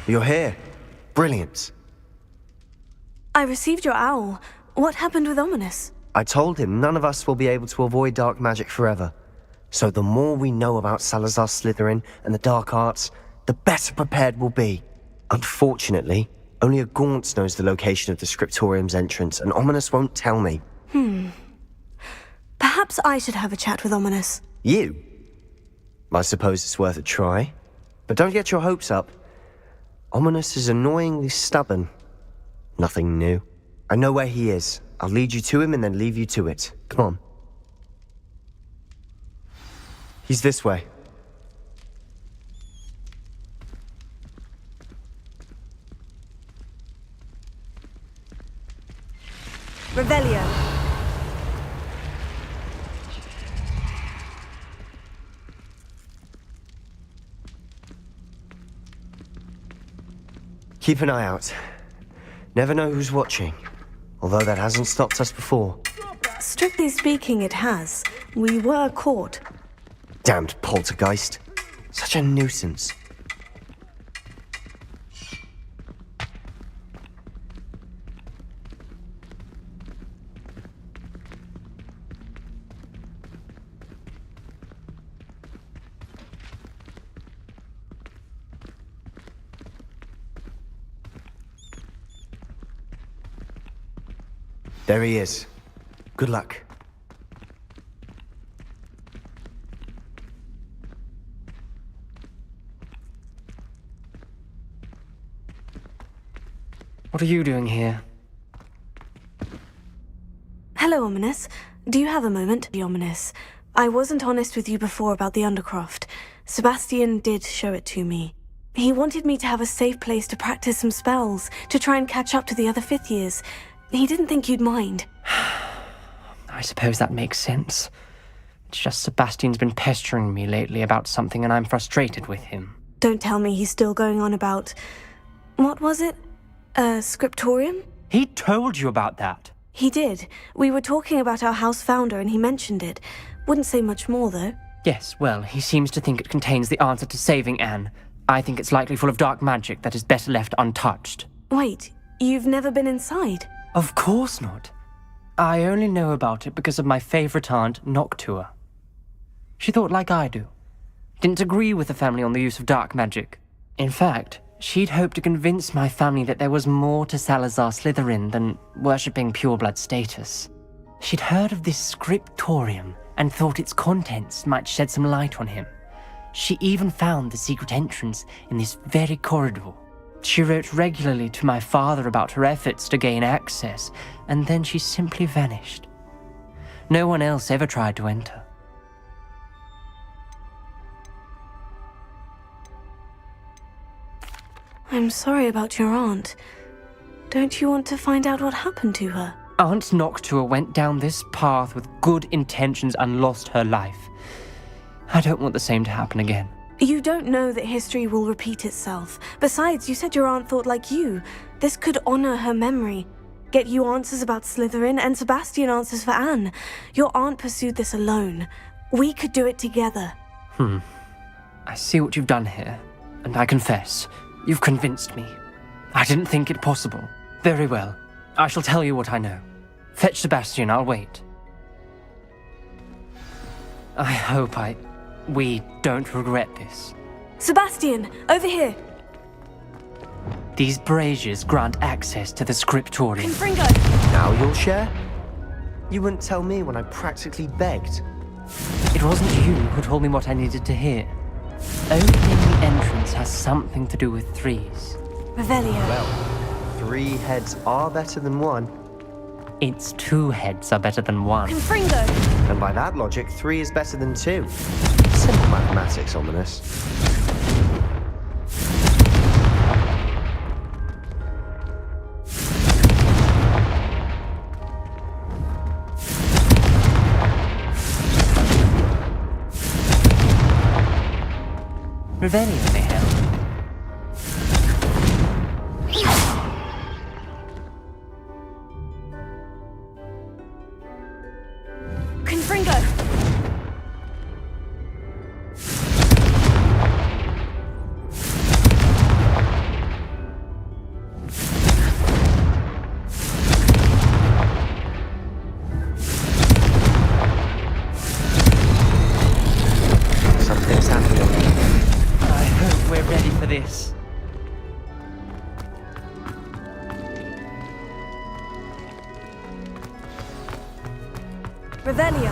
You're here. Brilliant. I received your owl. What happened with Ominous? I told him none of us will be able to avoid dark magic forever. So the more we know about Salazar Slytherin and the dark arts, the better prepared we'll be. Unfortunately, only a Gaunt knows the location of the Scriptorium's entrance, and Ominous won't tell me. Perhaps I should have a chat with Ominous. You? I suppose it's worth a try. But don't get your hopes up. Ominous is annoyingly stubborn. Nothing new. I know where he is. I'll lead you to him and then leave you to it. Come on. He's this way. Revelio. Keep an eye out. Never know who's watching. Although that hasn't stopped us before. Strictly speaking, it has. We were caught. Damned poltergeist. Such a nuisance. There he is. Good luck. What are you doing here? Hello, Ominous. Do you have a moment? Ominous. I wasn't honest with you before about the Undercroft. Sebastian did show it to me. He wanted me to have a safe place to practice some spells, to try and catch up to the other fifth years. He didn't think you'd mind. I suppose that makes sense. It's just Sebastian's been pestering me lately about something and I'm frustrated with him. Don't tell me he's still going on about... What was it? Scriptorium? He told you about that? He did. We were talking about our house founder and he mentioned it. Wouldn't say much more, though. Yes, well, he seems to think it contains the answer to saving Anne. I think it's likely full of dark magic that is better left untouched. Wait, you've never been inside? Of course not. I only know about it because of my favorite aunt, Noctua. She thought like I do. Didn't agree with the family on the use of dark magic. In fact, she'd hoped to convince my family that there was more to Salazar Slytherin than worshipping pureblood status. She'd heard of this scriptorium and thought its contents might shed some light on him. She even found the secret entrance in this very corridor. She wrote regularly to my father about her efforts to gain access, and then she simply vanished. No one else ever tried to enter. I'm sorry about your aunt. Don't you want to find out what happened to her? Aunt Noctua went down this path with good intentions and lost her life. I don't want the same to happen again. You don't know that history will repeat itself. Besides, you said your aunt thought like you. This could honor her memory. Get you answers about Slytherin, and Sebastian answers for Anne. Your aunt pursued this alone. We could do it together. I see what you've done here, and I confess, you've convinced me. I didn't think it possible. Very well. I shall tell you what I know. Fetch Sebastian, I'll wait. I hope we don't regret this. Sebastian, over here! These braziers grant access to the scriptorium. Confringo! Now you'll share? You wouldn't tell me when I practically begged. It wasn't you who told me what I needed to hear. Opening the entrance has something to do with threes. Revelio. Well, 3 heads are better than 1. Its 2 heads are better than 1. Confringo! And by that logic, 3 is better than 2. Simple mathematics, Ominous. Revelio may help. Confringo! Revelio.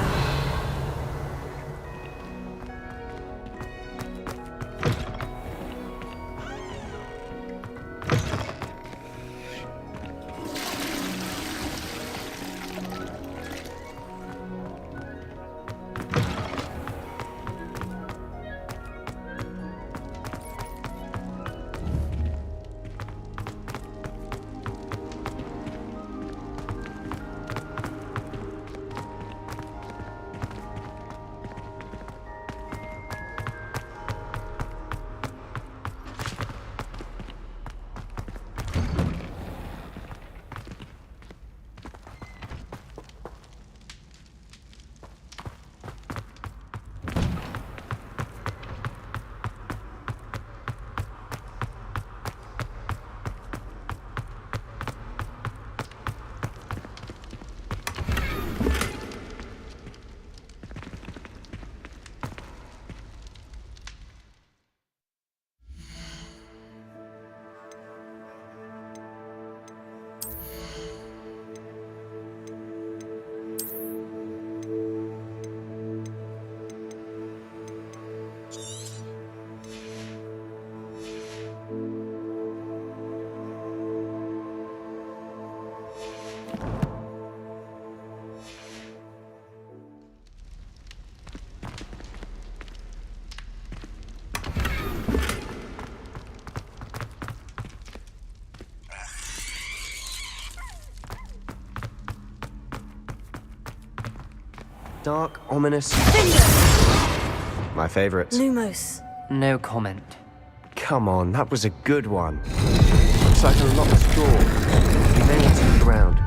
Dark, ominous. My favorites. Lumos. No comment. Come on, that was a good one. Looks like a locked door. We may need to look around.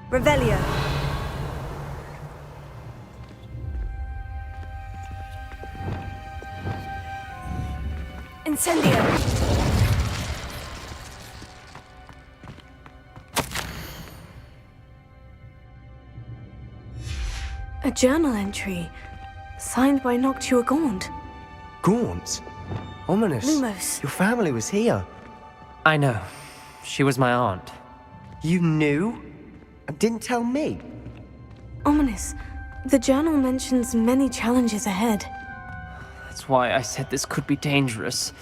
Revelio. Incendio. A journal entry, signed by Noctua Gaunt. Gaunt? Ominous. Lumos. Your family was here. I know. She was my aunt. You knew? And didn't tell me? Ominous. The journal mentions many challenges ahead. That's why I said this could be dangerous.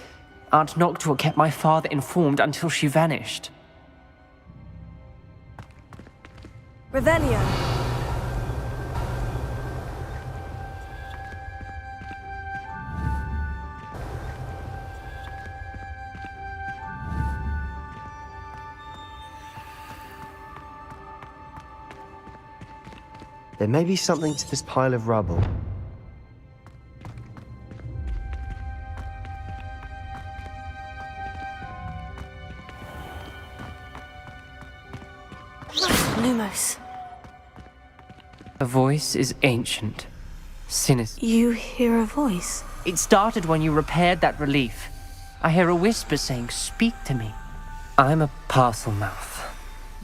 Aunt Noctua kept my father informed until she vanished. Revelio. There may be something to this pile of rubble. Lumos. The voice is ancient, sinister. You hear a voice? It started when you repaired that relief. I hear a whisper saying, "Speak to me." I'm a parcel mouth.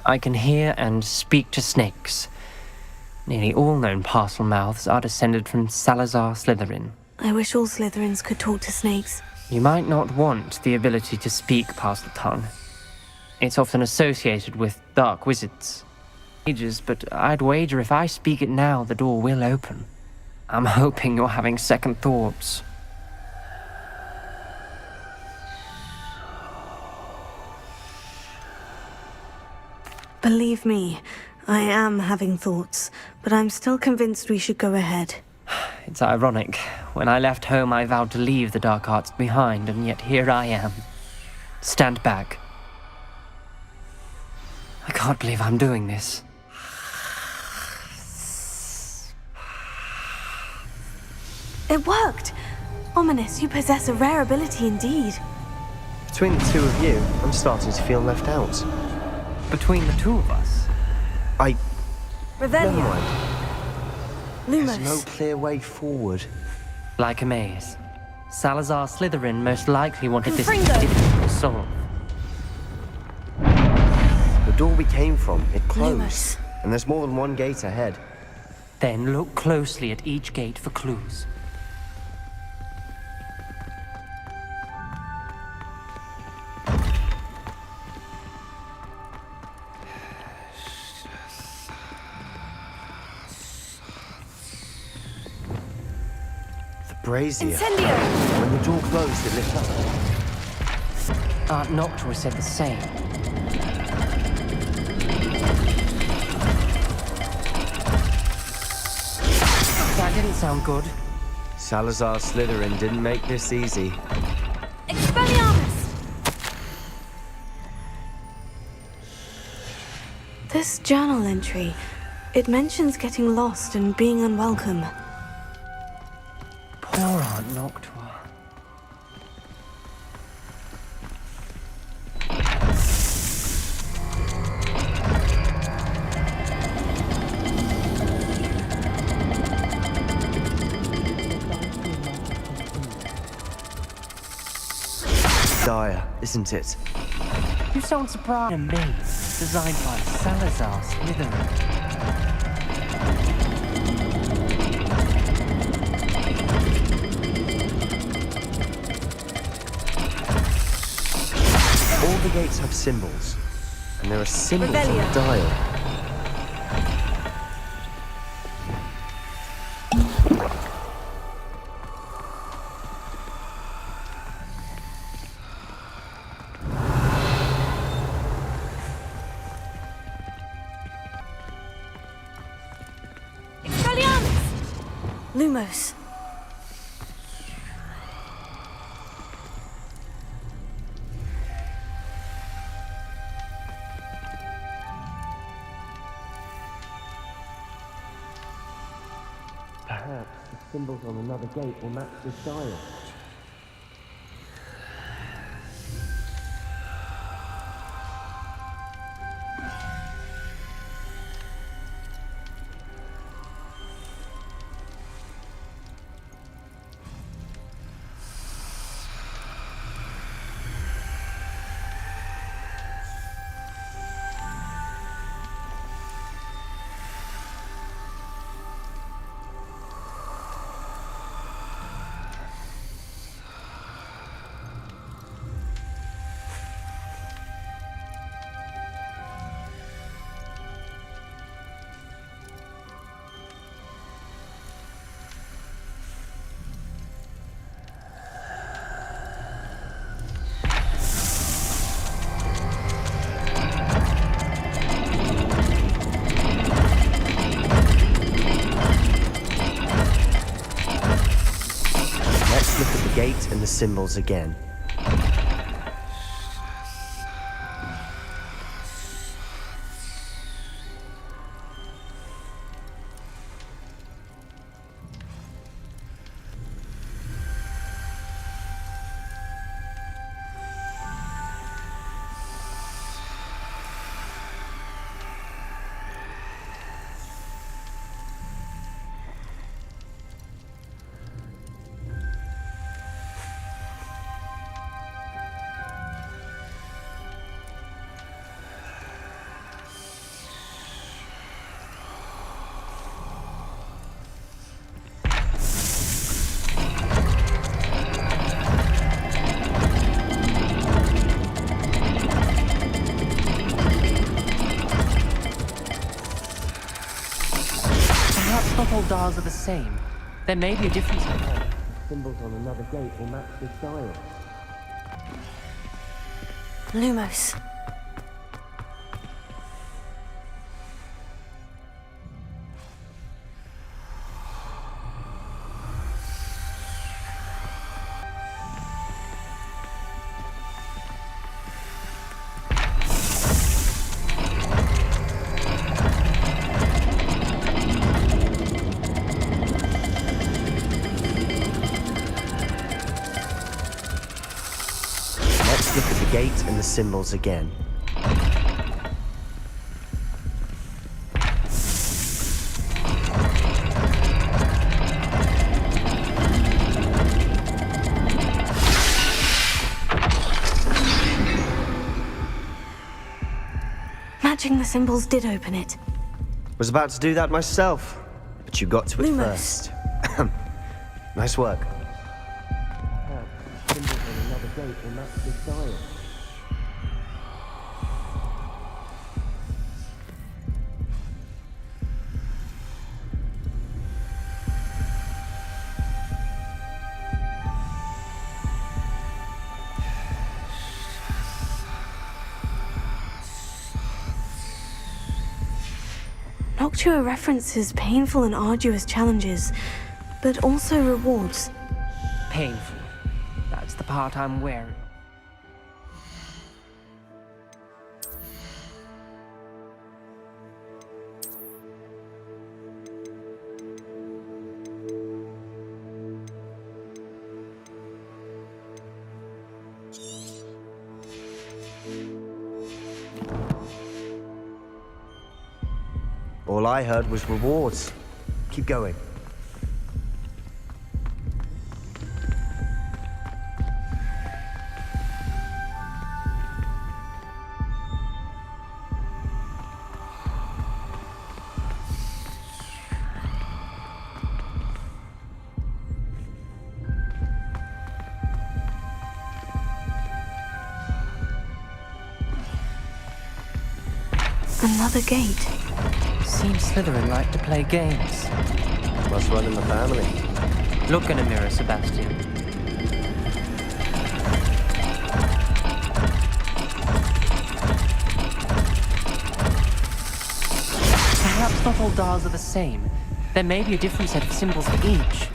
I can hear and speak to snakes. Nearly all known parcel mouths are descended from Salazar Slytherin. I wish all Slytherins could talk to snakes. You might not want the ability to speak parcel tongue. It's often associated with dark wizards. But I'd wager if I speak it now, the door will open. I'm hoping you're having second thoughts. Believe me, I am having thoughts, but I'm still convinced we should go ahead. It's ironic. When I left home, I vowed to leave the dark arts behind, and yet here I am. Stand back. I can't believe I'm doing this. It worked! Ominous, you possess a rare ability indeed. Between the two of you, I'm starting to feel left out. Between the two of us? Never Revelio. mind. There's no Lumos. clear way forward. Like a maze. Salazar Slytherin most likely wanted this Confringo. difficult to solve. The door we came from, it closed. Lumos. And there's more than one gate ahead. Then look closely at each gate for clues. brazier. Incendio! When the door closed, it lit up. Aunt Noctua said the same. That didn't sound good. Salazar Slytherin didn't make this easy. Expelliarmus! This journal entry, it mentions getting lost and being unwelcome. Poor Aunt Noctua. Dire, isn't it? You sound surprised. A maze designed by Salazar Slytherin. All the gates have symbols, and there are symbols on Revelio. the dial. Expelliarmus! Lumos. Perhaps the symbols on another gate will match this dial. Let's look at the gate and the symbols again. Perhaps not all dials are the same. There may be a difference. Symbols on another gate will match this dial. Lumos. Let's look at the gate and the symbols again. Matching the symbols did open it. Was about to do that myself, but you got to it Lumos. first. Nice work. Symbols on another gate will match this dial. Noctua references painful and arduous challenges, but also rewards. Painful. That's the part I'm wary of. All I heard was rewards. Keep going. Another gate. Seems Slytherin like to play games. Must run in the family. Look in a mirror, Sebastian. Perhaps not all dials are the same. There may be a different set of symbols for each.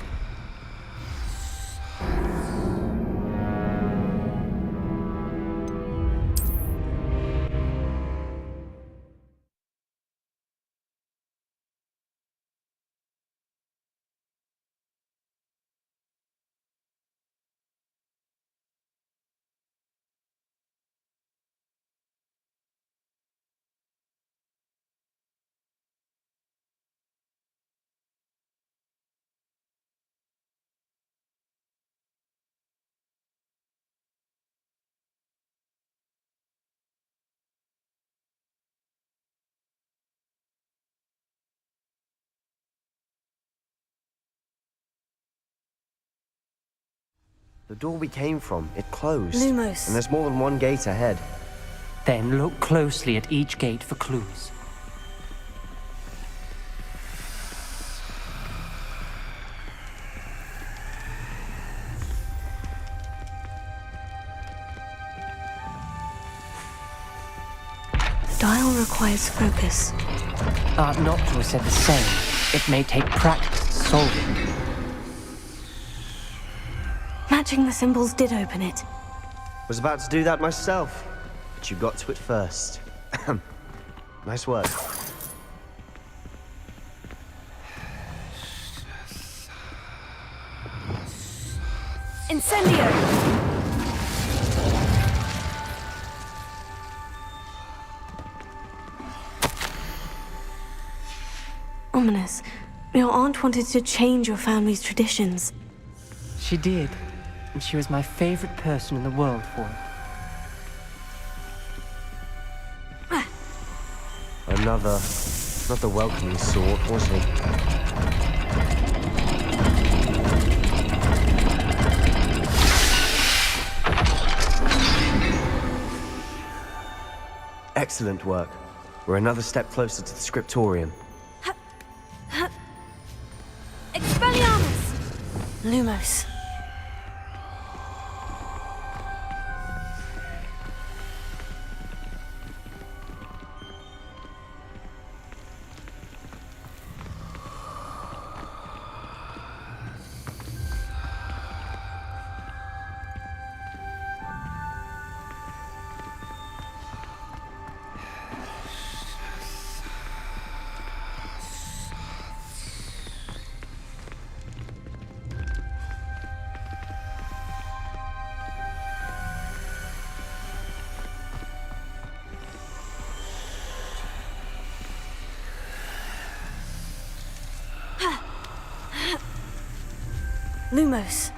The door we came from, it closed. Lumos. And there's more than one gate ahead. Then look closely at each gate for clues. The dial requires focus. Aunt Noctua said the same. It may take practice to solve it. Matching the symbols did open it. Was about to do that myself, but you got to it first. Nice work. Incendio! Ominous. Your aunt wanted to change your family's traditions. She did, and she was my favorite person in the world for it. Another, not the welcoming sort, was he? Excellent work. We're another step closer to the scriptorium. Expelliarmus! Lumos. Lumos.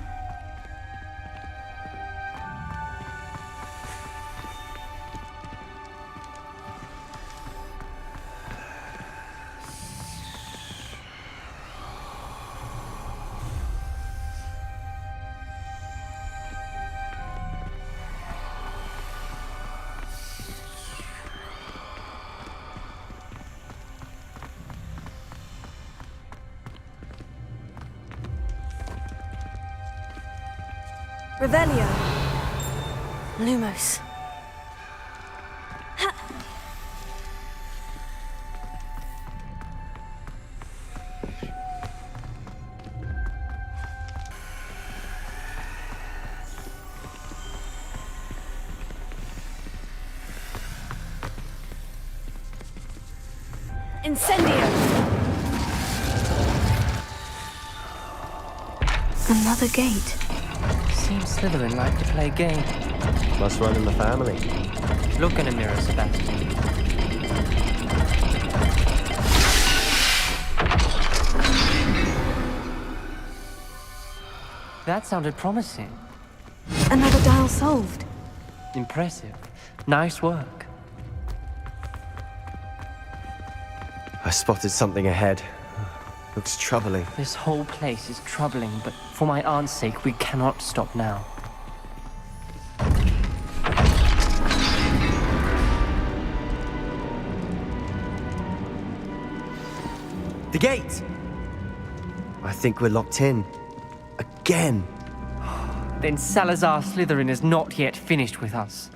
Revelio. Lumos. Incendio! Another gate. Seems Slytherin like to play game. Must run in the family. Look in a mirror, Sebastian. That sounded promising. Another dial solved. Impressive. Nice work. I spotted something ahead. Looks troubling. This whole place is troubling, but for my aunt's sake, we cannot stop now. The gate! I think we're locked in. Again. Then Salazar Slytherin is not yet finished with us.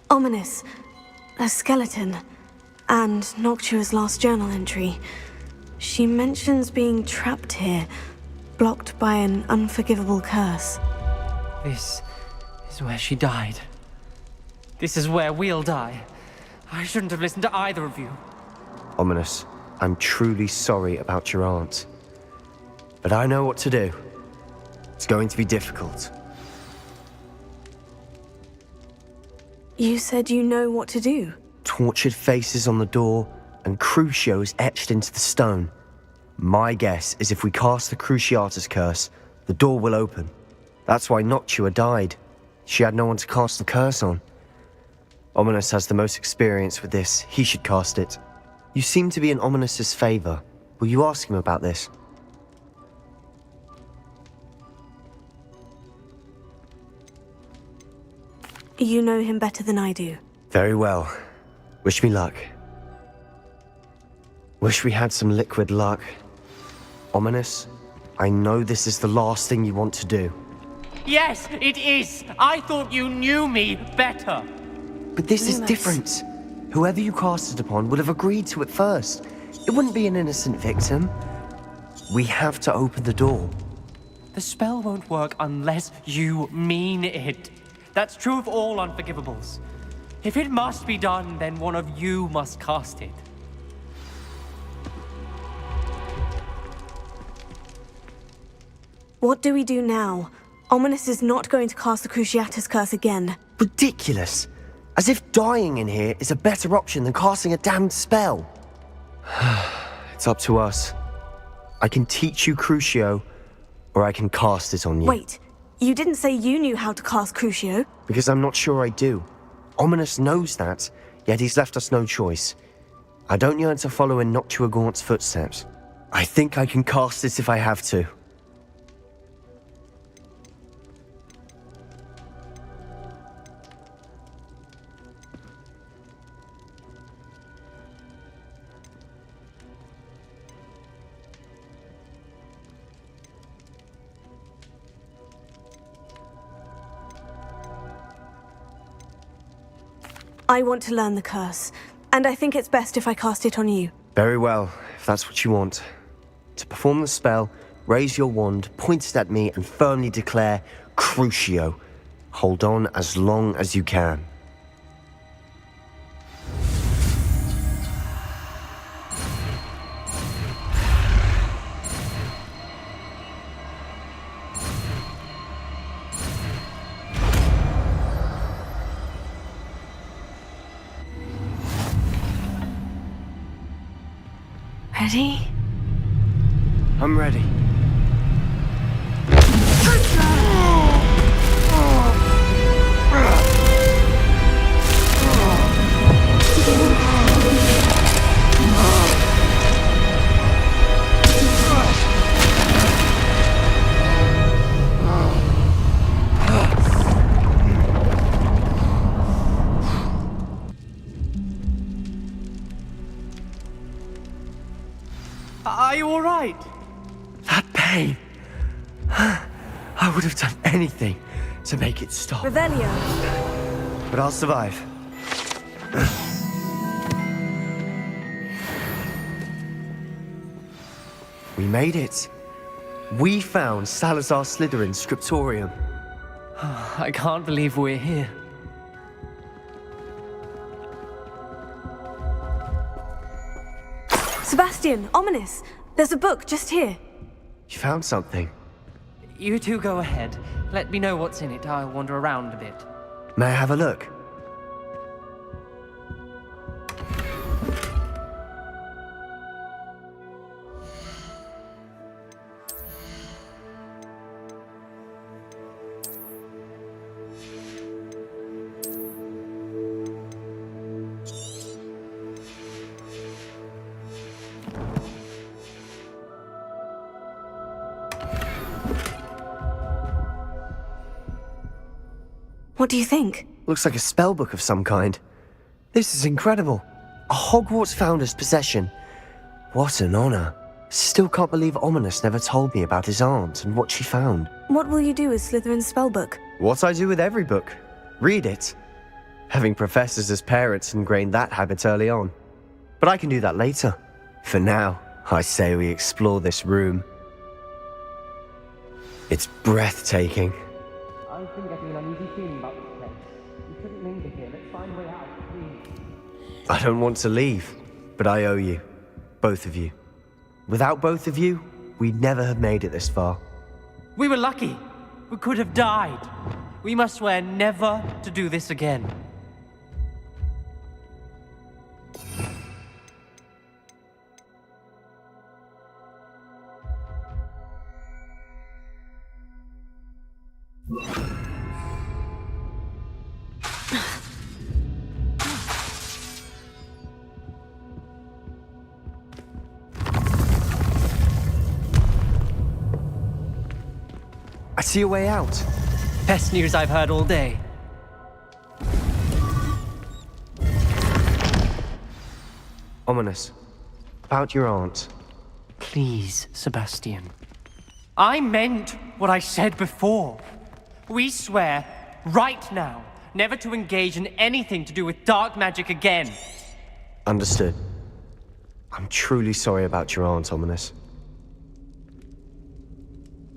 Ominous. A skeleton. And Noctua's last journal entry. She mentions being trapped here, blocked by an unforgivable curse. This is where she died. This is where we'll die. I shouldn't have listened to either of you. Ominous, I'm truly sorry about your aunt. But I know what to do. It's going to be difficult. You said you know what to do. Tortured faces on the door and Crucios etched into the stone. My guess is if we cast the Cruciatus curse, the door will open. That's why Noctua died. She had no one to cast the curse on. Ominous has the most experience with this. He should cast it. You seem to be in Ominous's favor. Will you ask him about this? You know him better than I do. Very well. Wish me luck. Wish we had some liquid luck. Ominous, I know this is the last thing you want to do. Yes, it is! I thought you knew me better! But this is Lumos. different. Whoever you cast it upon would have agreed to it first. It wouldn't be an innocent victim. We have to open the door. The spell won't work unless you mean it. That's true of all unforgivables. If it must be done, then one of you must cast it. What do we do now? Ominous is not going to cast the Cruciatus curse again. Ridiculous. As if dying in here is a better option than casting a damned spell. It's up to us. I can teach you Crucio, or I can cast it on you. Wait, you didn't say you knew how to cast Crucio? Because I'm not sure I do. Ominous knows that, yet he's left us no choice. I don't yearn to follow in Noctua Gaunt's footsteps. I think I can cast it if I have to. I want to learn the curse, and I think it's best if I cast it on you. Very well, if that's what you want. To perform the spell, raise your wand, point it at me, and firmly declare, Crucio. Hold on as long as you can. Ready? I'm ready. Are you all right? That pain. I would have done anything to make it stop. Revelio. But I'll survive. We made it. We found Salazar Slytherin's scriptorium. I can't believe we're here. Sebastian, ominous! There's a book just here. You found something. You two go ahead. Let me know what's in it. I'll wander around a bit. May I have a look? What do you think? Looks like a spellbook of some kind. This is incredible. A Hogwarts founder's possession. What an honor. Still can't believe Ominous never told me about his aunt and what she found. What will you do with Slytherin's spellbook? What I do with every book. Read it. Having professors as parents ingrained that habit early on. But I can do that later. For now, I say we explore this room. It's breathtaking. I've been getting an uneasy feeling about this place. We shouldn't linger here. Let's find a way out, please. I don't want to leave, but I owe you. Both of you. Without both of you, we'd never have made it this far. We were lucky. We could have died. We must swear never to do this again. I see a way out. Best news I've heard all day. Ominous. About your aunt. Please, Sebastian. I meant what I said before. We swear, right now, never to engage in anything to do with dark magic again. Understood. I'm truly sorry about your aunt, Ominous.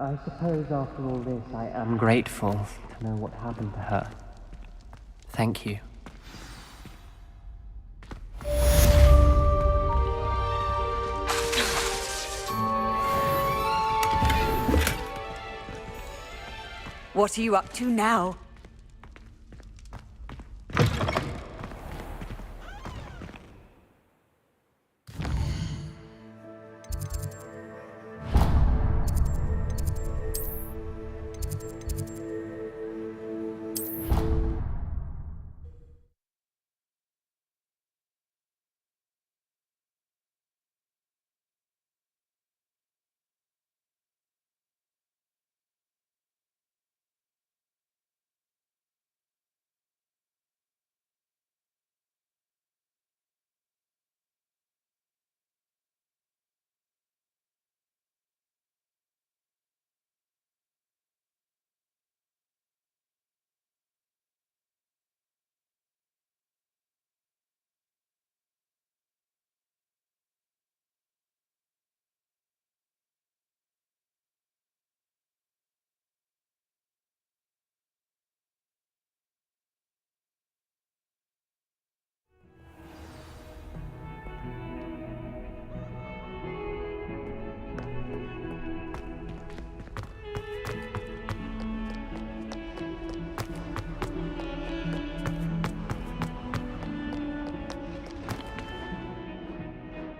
I suppose after all this, I am grateful to know what happened to her. Thank you. What are you up to now?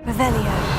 Revelio.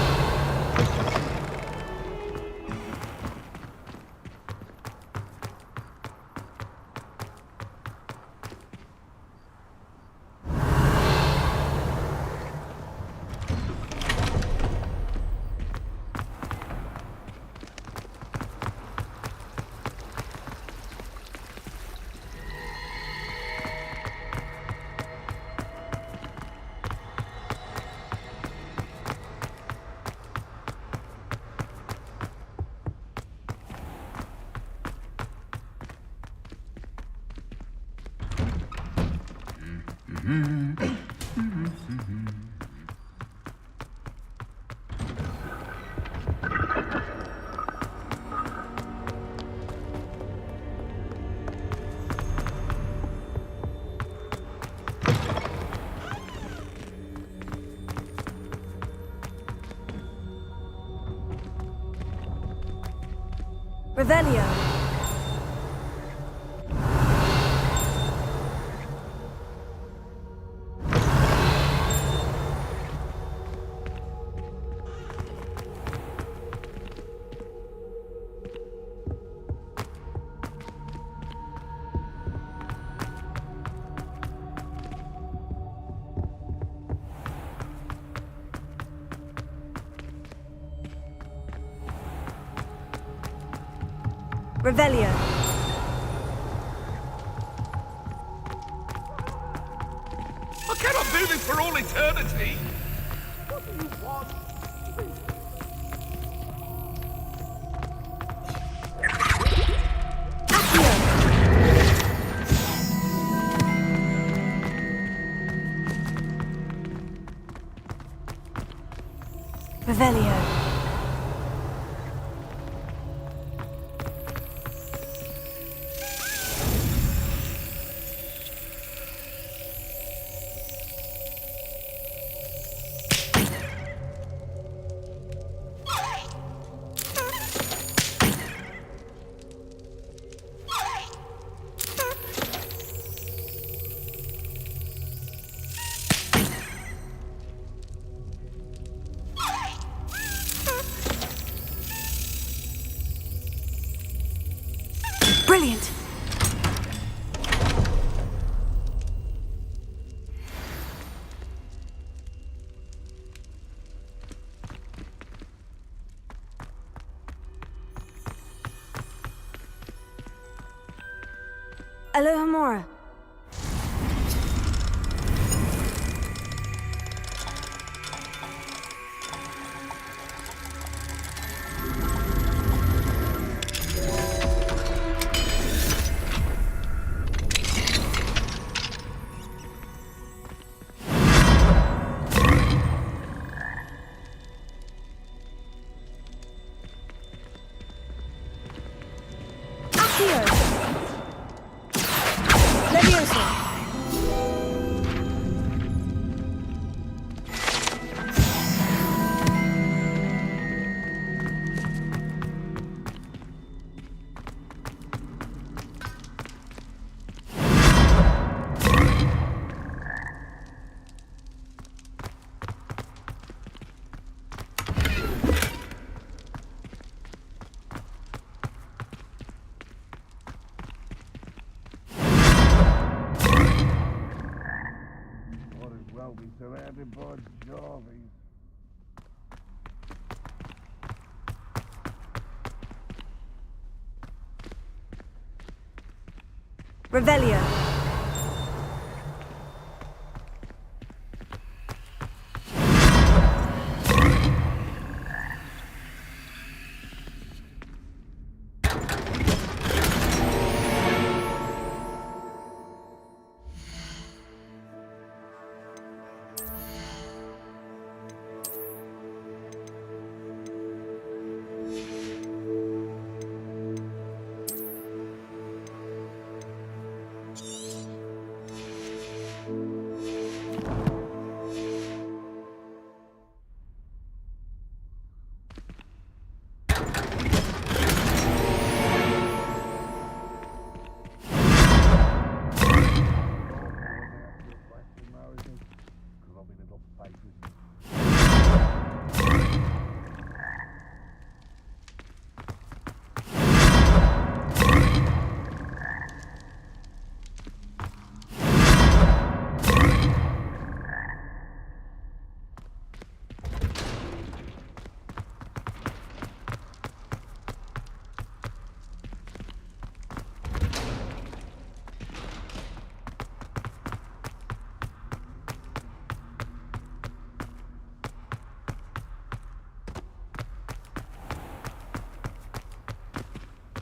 Revelio. Revelio. I cannot do this for all eternity! Revelio. Brilliant! Aloha Mora. Be surrounded by Jarvies. Revelio.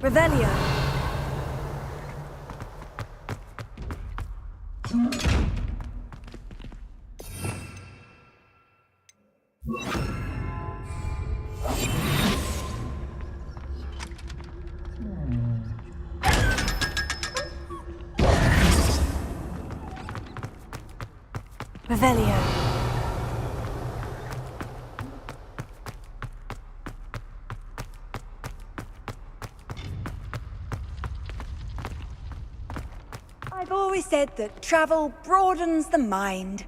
Revelio. Revelio. always said that travel broadens the mind.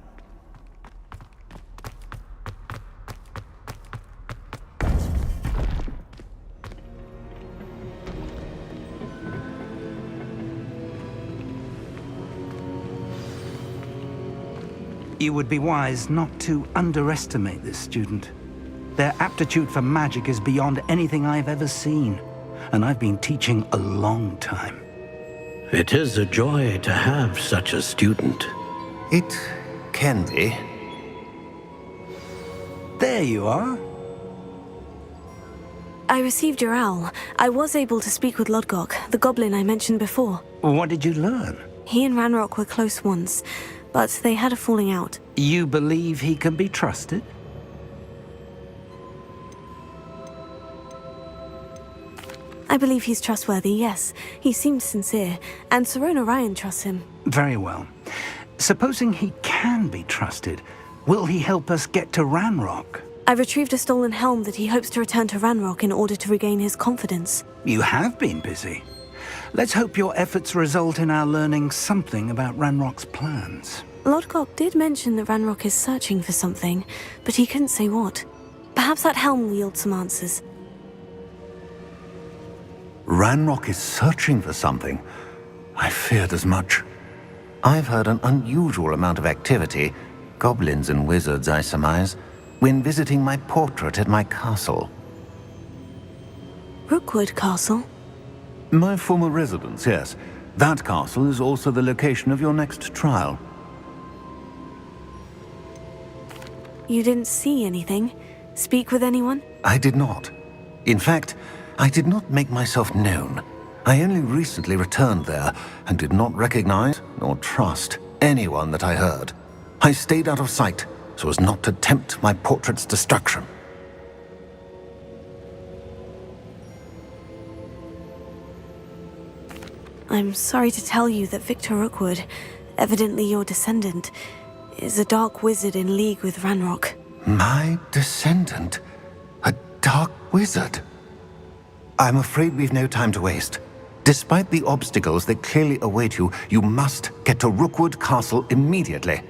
You would be wise not to underestimate this student. Their aptitude for magic is beyond anything I've ever seen, and I've been teaching a long time. It is a joy to have such a student. It can be. There you are. I received your owl. I was able to speak with Lodgok, the goblin I mentioned before. What did you learn? He and Ranrock were close once, but they had a falling out. You believe he can be trusted? I believe he's trustworthy, yes. He seemed sincere, and Sirona Ryan trusts him. Very well. Supposing he can be trusted, will he help us get to Ranrock? I retrieved a stolen helm that he hopes to return to Ranrock in order to regain his confidence. You have been busy. Let's hope your efforts result in our learning something about Ranrock's plans. Lodgok did mention that Ranrock is searching for something, but he couldn't say what. Perhaps that helm will yield some answers. Ranrock is searching for something. I feared as much. I've heard an unusual amount of activity, goblins and wizards, I surmise, when visiting my portrait at my castle. Rookwood Castle? My former residence, yes. That castle is also the location of your next trial. You didn't see anything? Speak with anyone? I did not. In fact, I did not make myself known. I only recently returned there and did not recognize nor trust anyone that I heard. I stayed out of sight so as not to tempt my portrait's destruction. I'm sorry to tell you that Victor Rookwood, evidently your descendant, is a dark wizard in league with Ranrock. My descendant? A dark wizard? I'm afraid we've no time to waste. Despite the obstacles that clearly await you, you must get to Rookwood Castle immediately.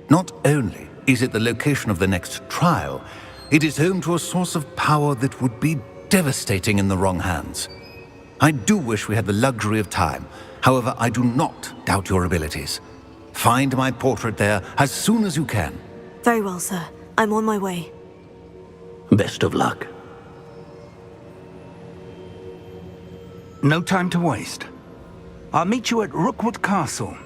Not only is it the location of the next trial, it is home to a source of power that would be devastating in the wrong hands. I do wish we had the luxury of time. However, I do not doubt your abilities. Find my portrait there as soon as you can. Very well, sir. I'm on my way. Best of luck. No time to waste. I'll meet you at Rookwood Castle.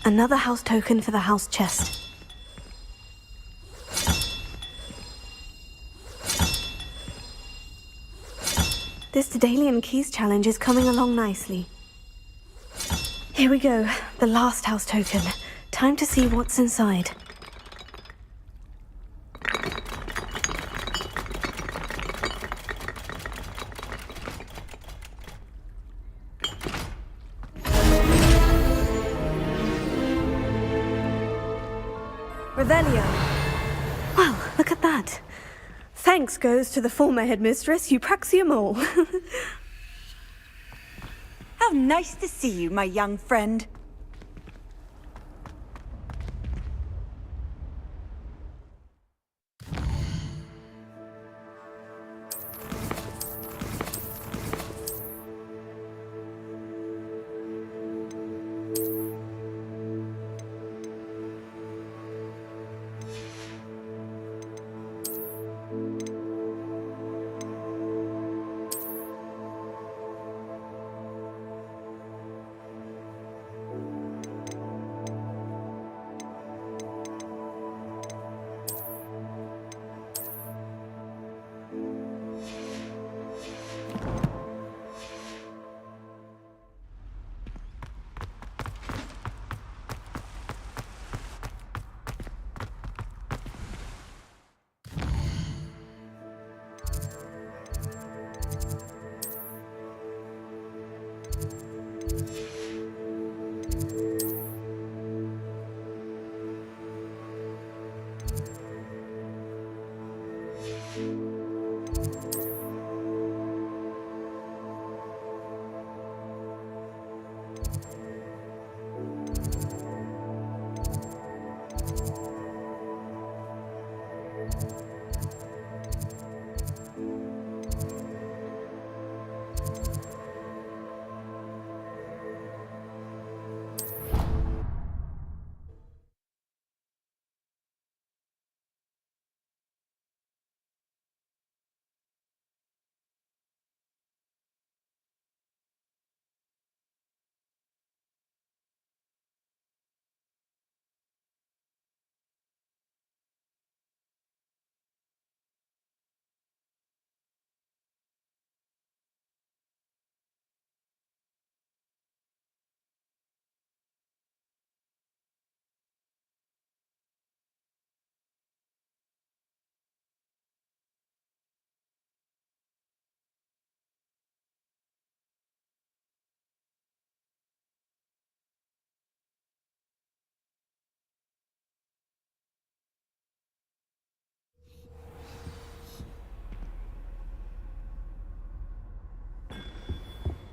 Another house token for the house chest. This Daedalian Keys challenge is coming along nicely. Here we go, the last house token. Time to see what's inside. Revelio. Well, look at that. Thanks goes to the former headmistress, Eupraxia Mole. How nice to see you, my young friend.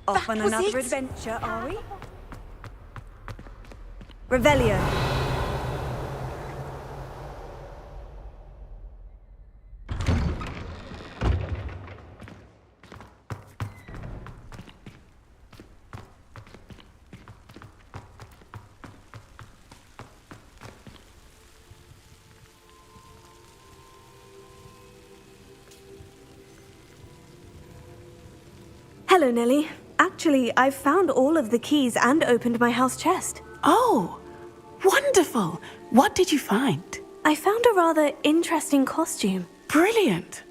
Off on another adventure, are we? Revelio. Hello, Nellie. Actually, I've found all of the keys and opened my house chest. Oh, wonderful. What did you find? I found a rather interesting costume. Brilliant.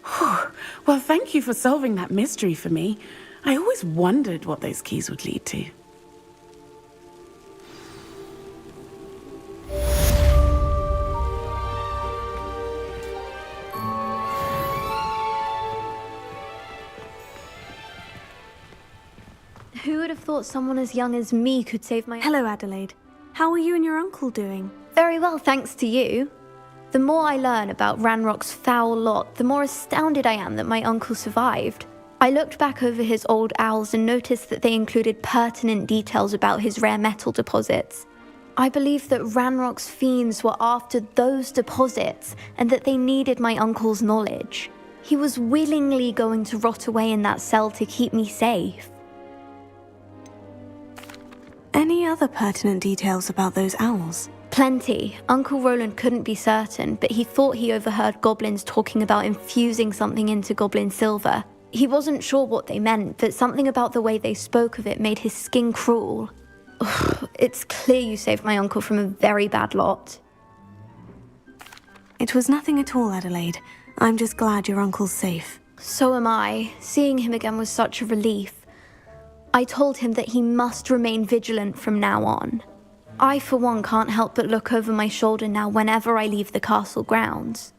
Whew. Well, thank you for solving that mystery for me. I always wondered what those keys would lead to. Who would have thought someone as young as me could save my... Hello, Adelaide. How are you and your uncle doing? Very well, thanks to you. The more I learn about Ranrock's foul lot, the more astounded I am that my uncle survived. I looked back over his old owls and noticed that they included pertinent details about his rare metal deposits. I believe that Ranrock's fiends were after those deposits and that they needed my uncle's knowledge. He was willingly going to rot away in that cell to keep me safe. Any other pertinent details about those owls? Plenty. Uncle Roland couldn't be certain, but he thought he overheard goblins talking about infusing something into goblin silver. He wasn't sure what they meant, but something about the way they spoke of it made his skin crawl. It's clear you saved my uncle from a very bad lot. It was nothing at all, Adelaide. I'm just glad your uncle's safe. So am I. Seeing him again was such a relief. I told him that he must remain vigilant from now on. I, for one, can't help but look over my shoulder now whenever I leave the castle grounds.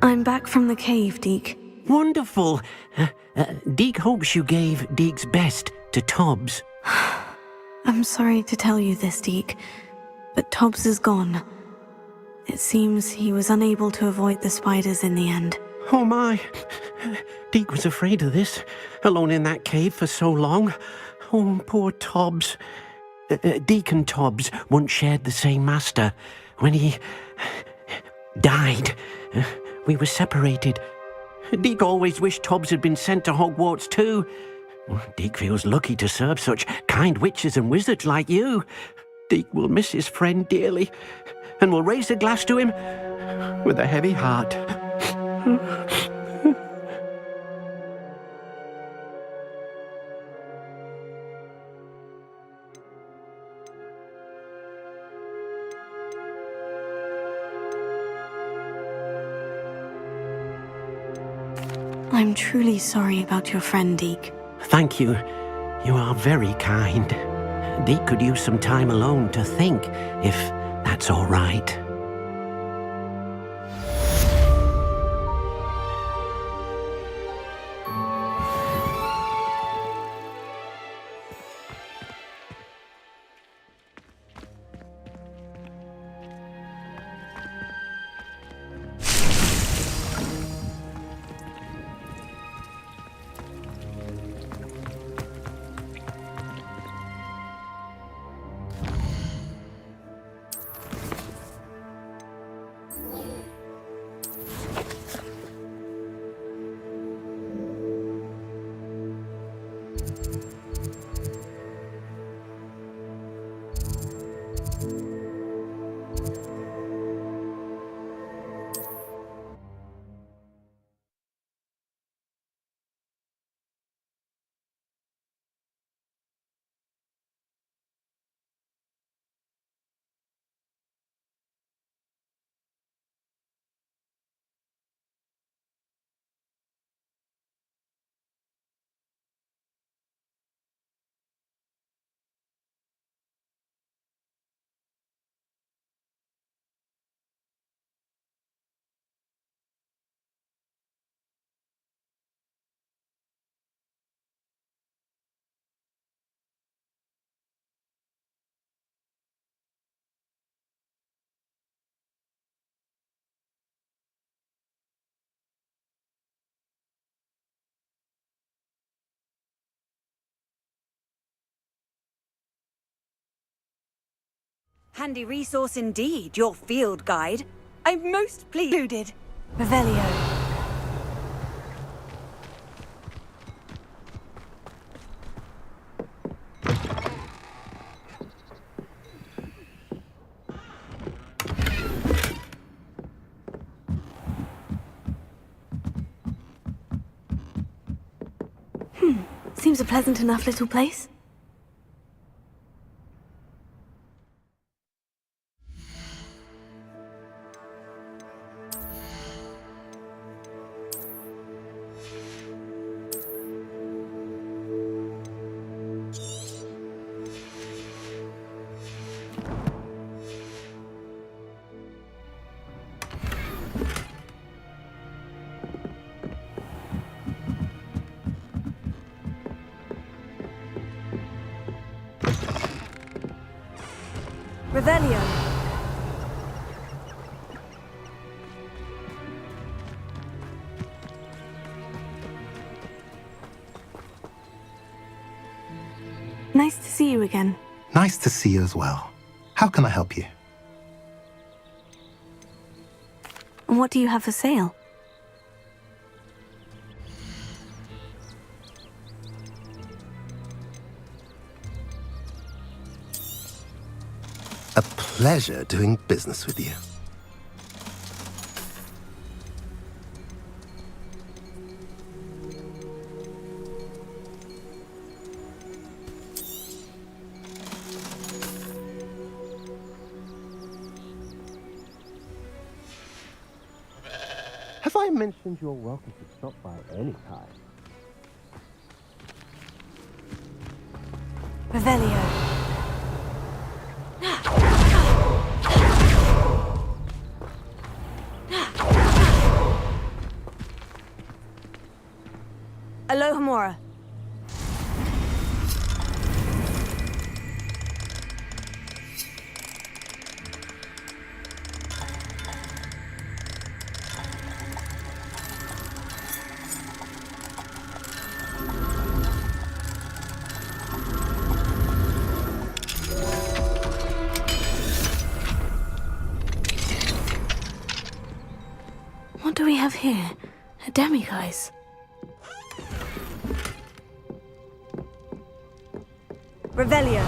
I'm back from the cave, Deke. Wonderful. Deke hopes you gave Deke's best to Tobbs. I'm sorry to tell you this, Deke, but Tobbs is gone. It seems he was unable to avoid the spiders in the end. Oh my. Deke was afraid of this, alone in that cave for so long. Oh, poor Tobbs. Deke and Tobbs once shared the same master. When he died, we were separated. Deke always wished Tobbs had been sent to Hogwarts too. Deke feels lucky to serve such kind witches and wizards like you. Deke will miss his friend dearly, and will raise a glass to him with a heavy heart. I'm truly sorry about your friend, Deke. Thank you. You are very kind. Deke could use some time alone to think, if that's all right. Handy resource indeed, your field guide. I'm most pleased. Revelio. Seems a pleasant enough little place. Revelio. Nice to see you again. Nice to see you as well. How can I help you? And what do you have for sale? A pleasure doing business with you. Have I mentioned you're welcome to stop by any time? Revelio. Alohomora. What do we have here? A demiguise. Revelio.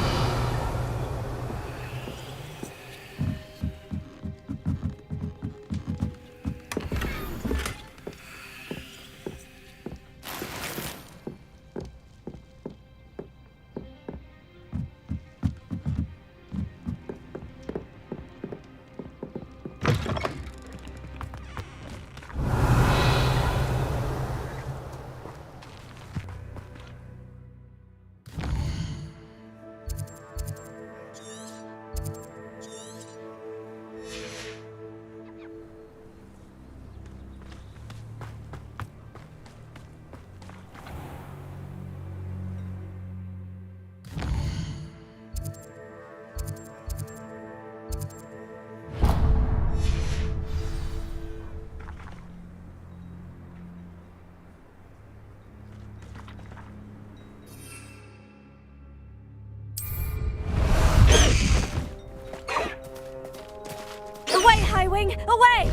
Away, Highwing! Away!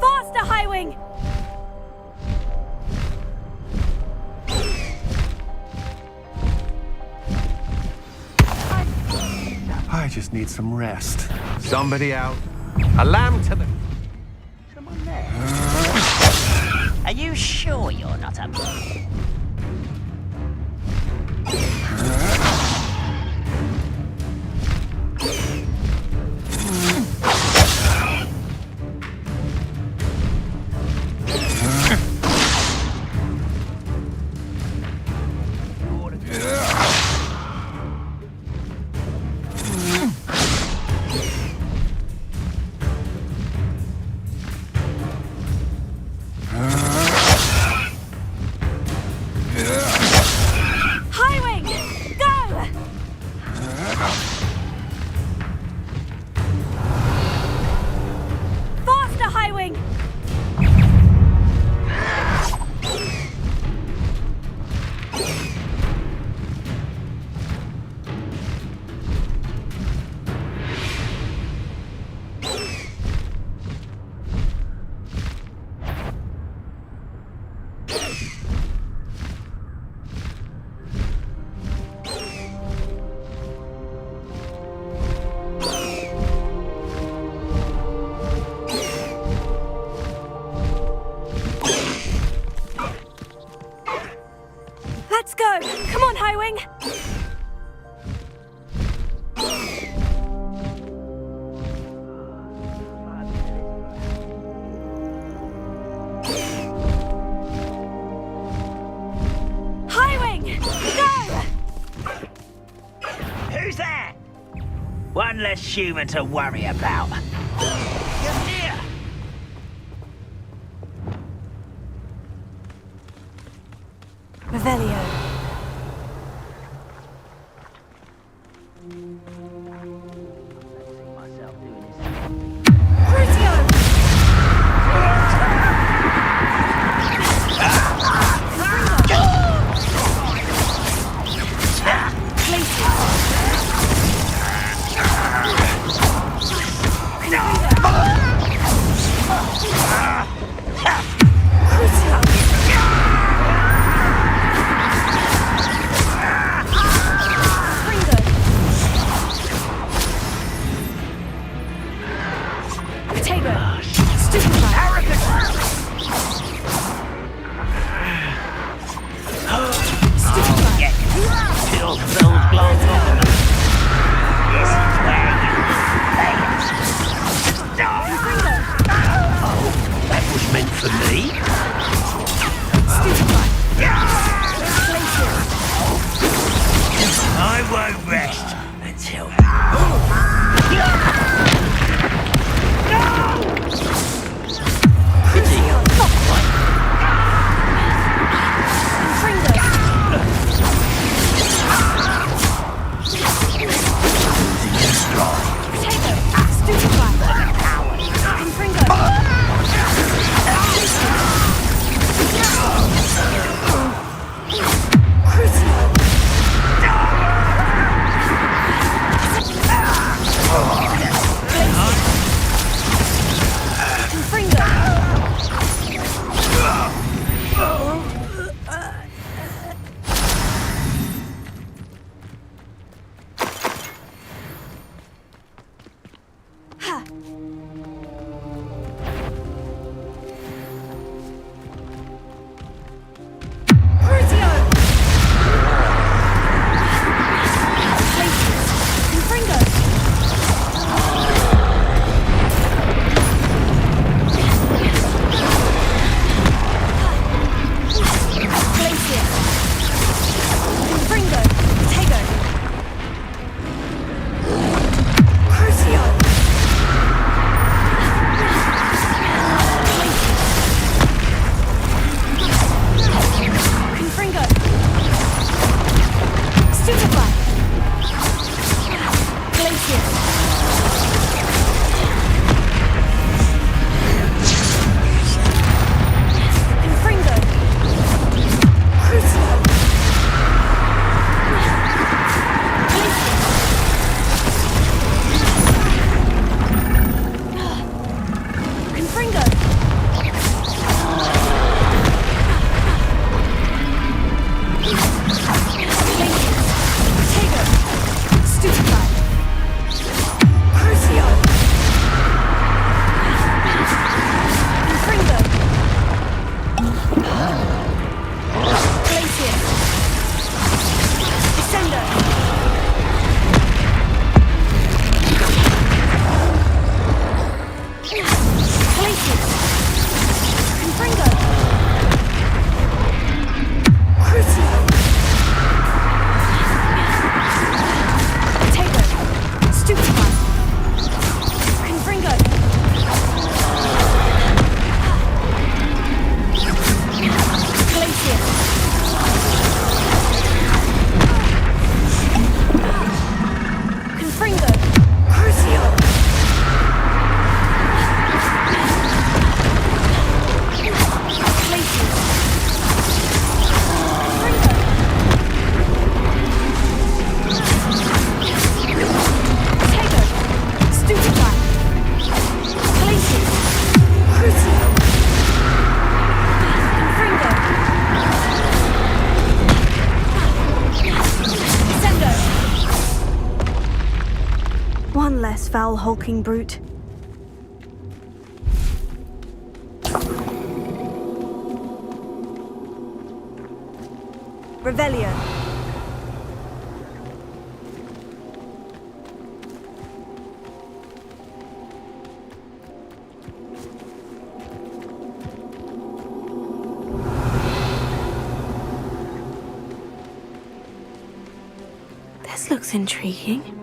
Faster, Highwing! I just need some rest. Somebody out. A lamb to the... Someone there? Are you sure you're not a... Highwing! Go! Faster, Highwing! Let's go! Come on, Highwing! Highwing! Go! Who's there? One less human to worry about. You're near. Revelio. Crucio! this foul, hulking brute. Revelio. This looks intriguing.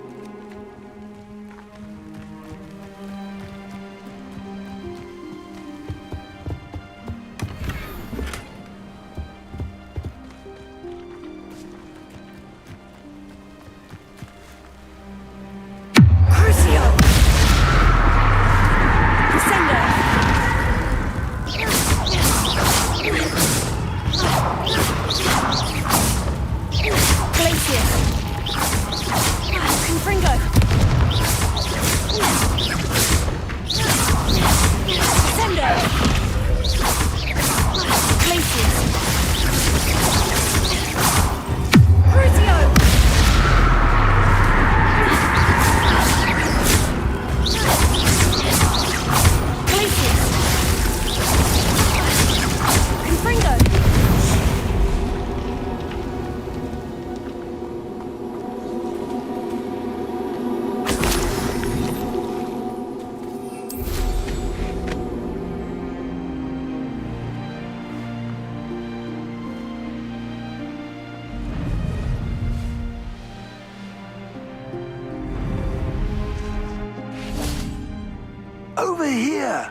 Over here!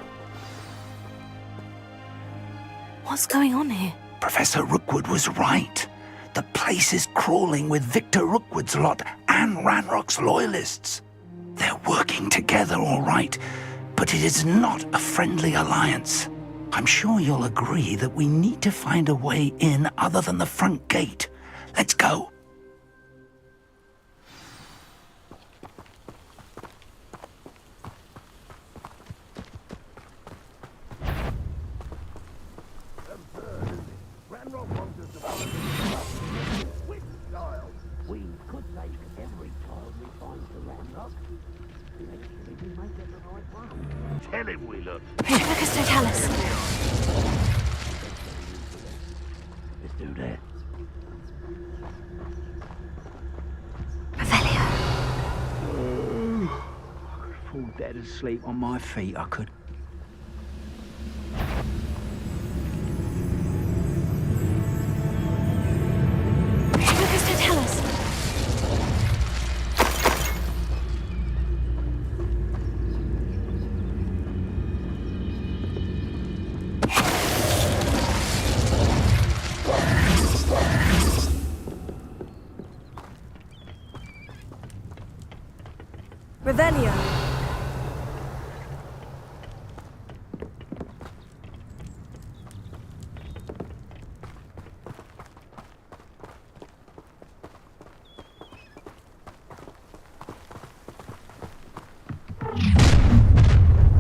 What's going on here? Professor Rookwood was right. The place is crawling with Victor Rookwood's lot and Ranrock's loyalists. They're working together, all right, but it is not a friendly alliance. I'm sure you'll agree that we need to find a way in other than the front gate. Let's go. We could take every child we find to Ranrock. Eventually we may get the right one. Tell him we look. Trifecus Totalis. Let's do that. Revelio. I could fall dead asleep on my feet, I could. Trifecus Totalis. Revelio.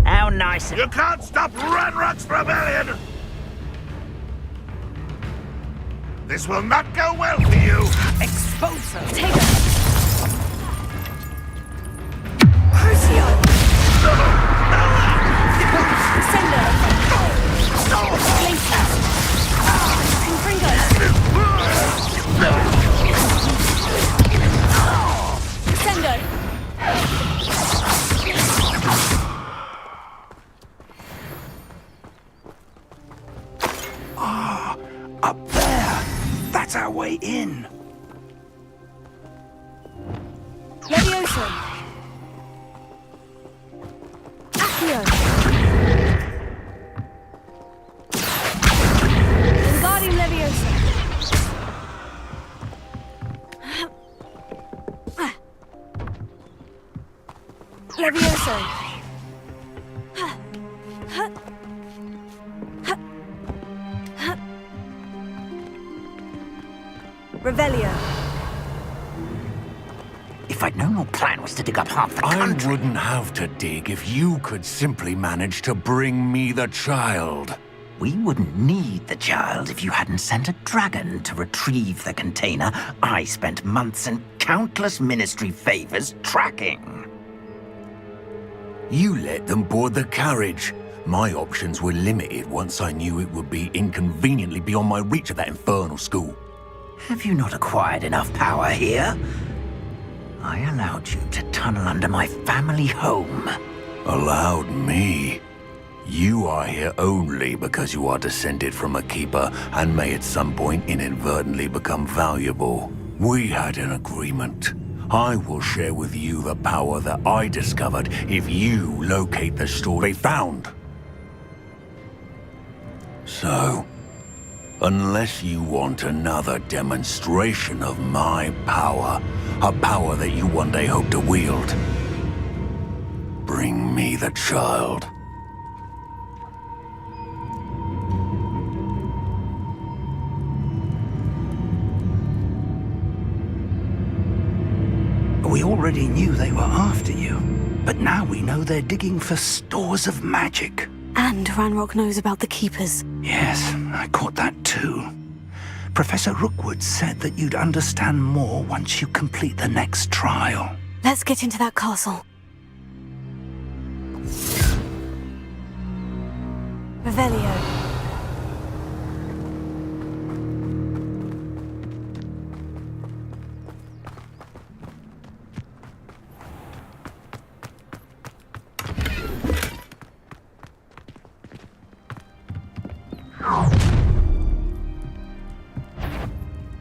How nice. You can't stop Ranrock's rebellion! This will not go well for you! Expulso. Take it. Crucio. Sendo. Glacius. Confringo. Sendo. Up there! That's our way in! Levioso. Accio. Wingardium Levioso. Levioso. Revelio. If I'd known your plan was to dig up half the I country... wouldn't have to dig if you could simply manage to bring me the child. We wouldn't need the child if you hadn't sent a dragon to retrieve the container I spent months and countless ministry favors tracking. You let them board the carriage. My options were limited once I knew it would be inconveniently beyond my reach at that infernal school. Have you not acquired enough power here? I allowed you to tunnel under my family home. Allowed me? You are here only because you are descended from a keeper and may at some point inadvertently become valuable. We had an agreement. I will share with you the power that I discovered if you locate the store they found. So, unless you want another demonstration of my power, a power that you one day hope to wield, bring me the child. We already knew they were after you, but now we know they're digging for stores of magic. And Ranrock knows about the Keepers. Yes, I caught that too. Professor Rookwood said that you'd understand more once you complete the next trial. Let's get into that castle. Revelio.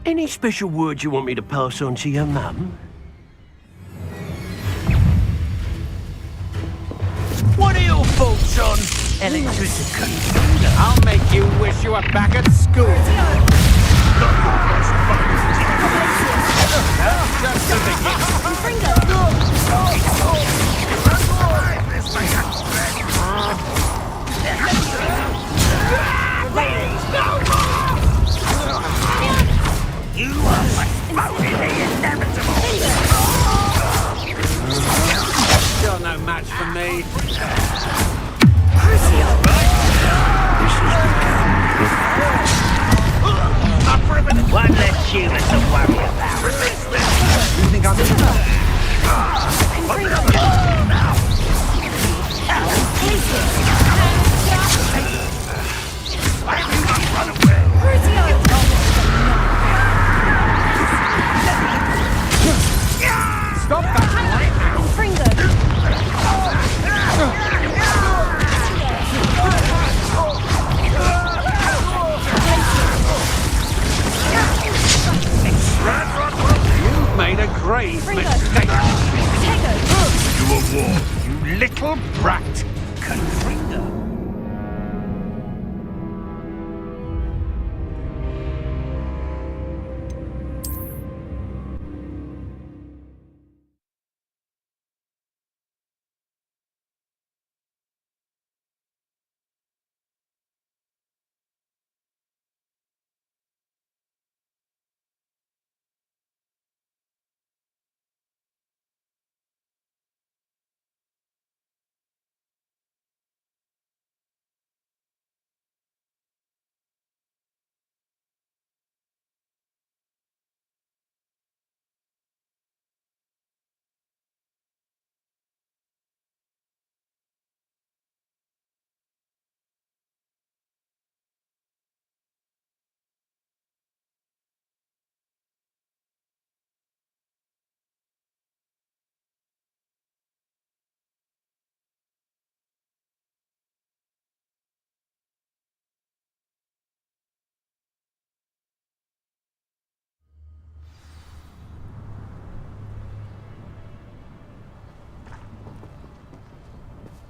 Any special words you want me to pass on to your mum? What are your thoughts on electricity? I'll make you wish you were back at school. Just You are postponing the inevitable. You're no match for me. One less human to worry about. You think Stop that right now! You've made a grave mistake. You a war, you little brat. Confringo.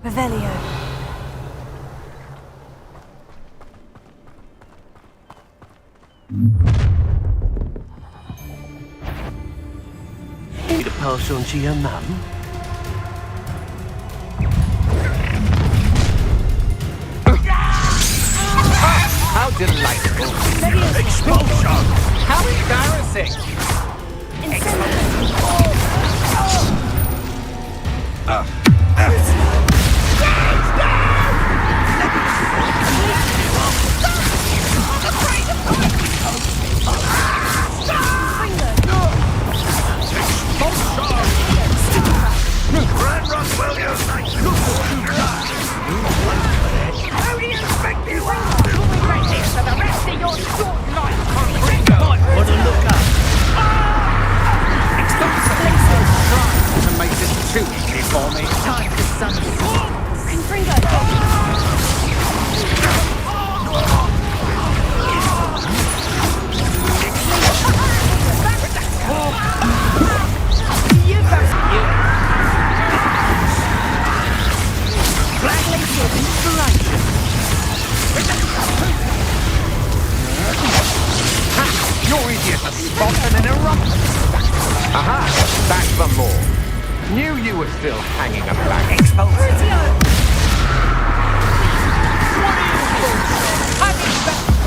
Revelio. Need to pass on to your mum? How delightful! Expulsion! How embarrassing! Ranrock will unite! for me. Time to sunset. Confringo! Black Lady of Inspiration. You're easier to spot than an eruption. Aha! Back for more. Knew you were still hanging about. Crucio!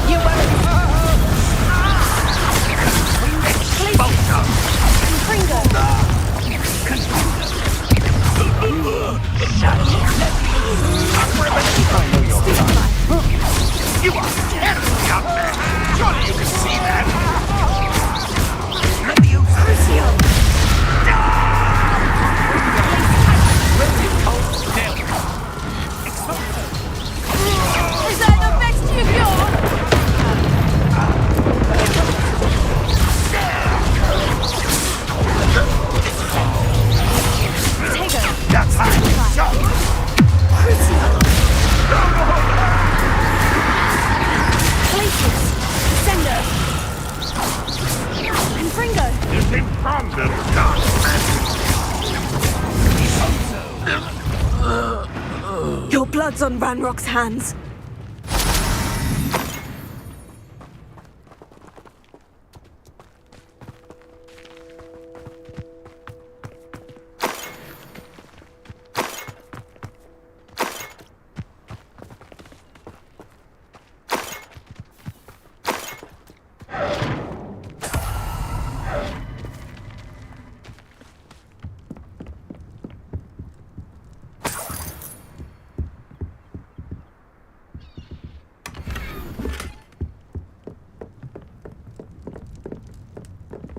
You You are terribly up there. Surely you can see that. Let me use Crucio. Is that the best you've got? That's how you shot. Places. Sender. Confringo. Is him from the dark Your blood's on Ranrock's hands.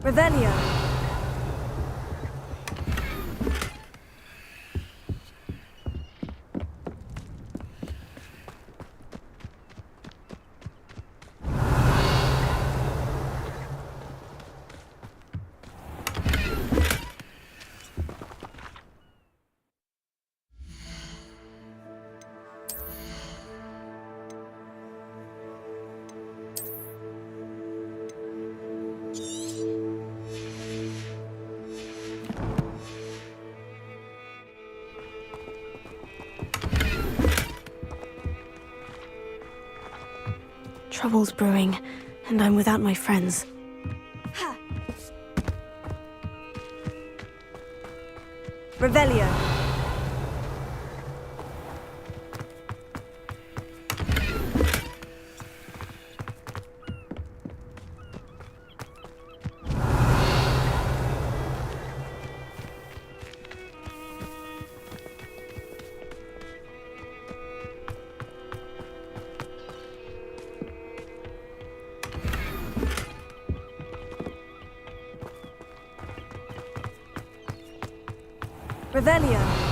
Revelio. Trouble's brewing, and I'm without my friends. Revelio. Revelio.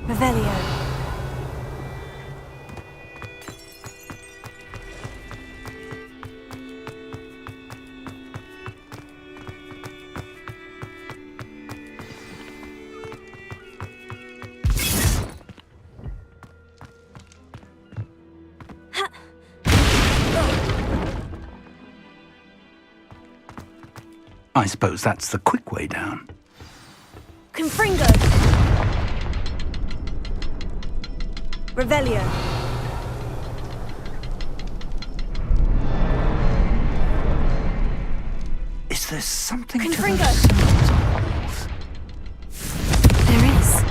Revelio. I suppose that's the quick way down. Confringo! Revelio. Is there something Confringo. to those symbols on the walls? There is.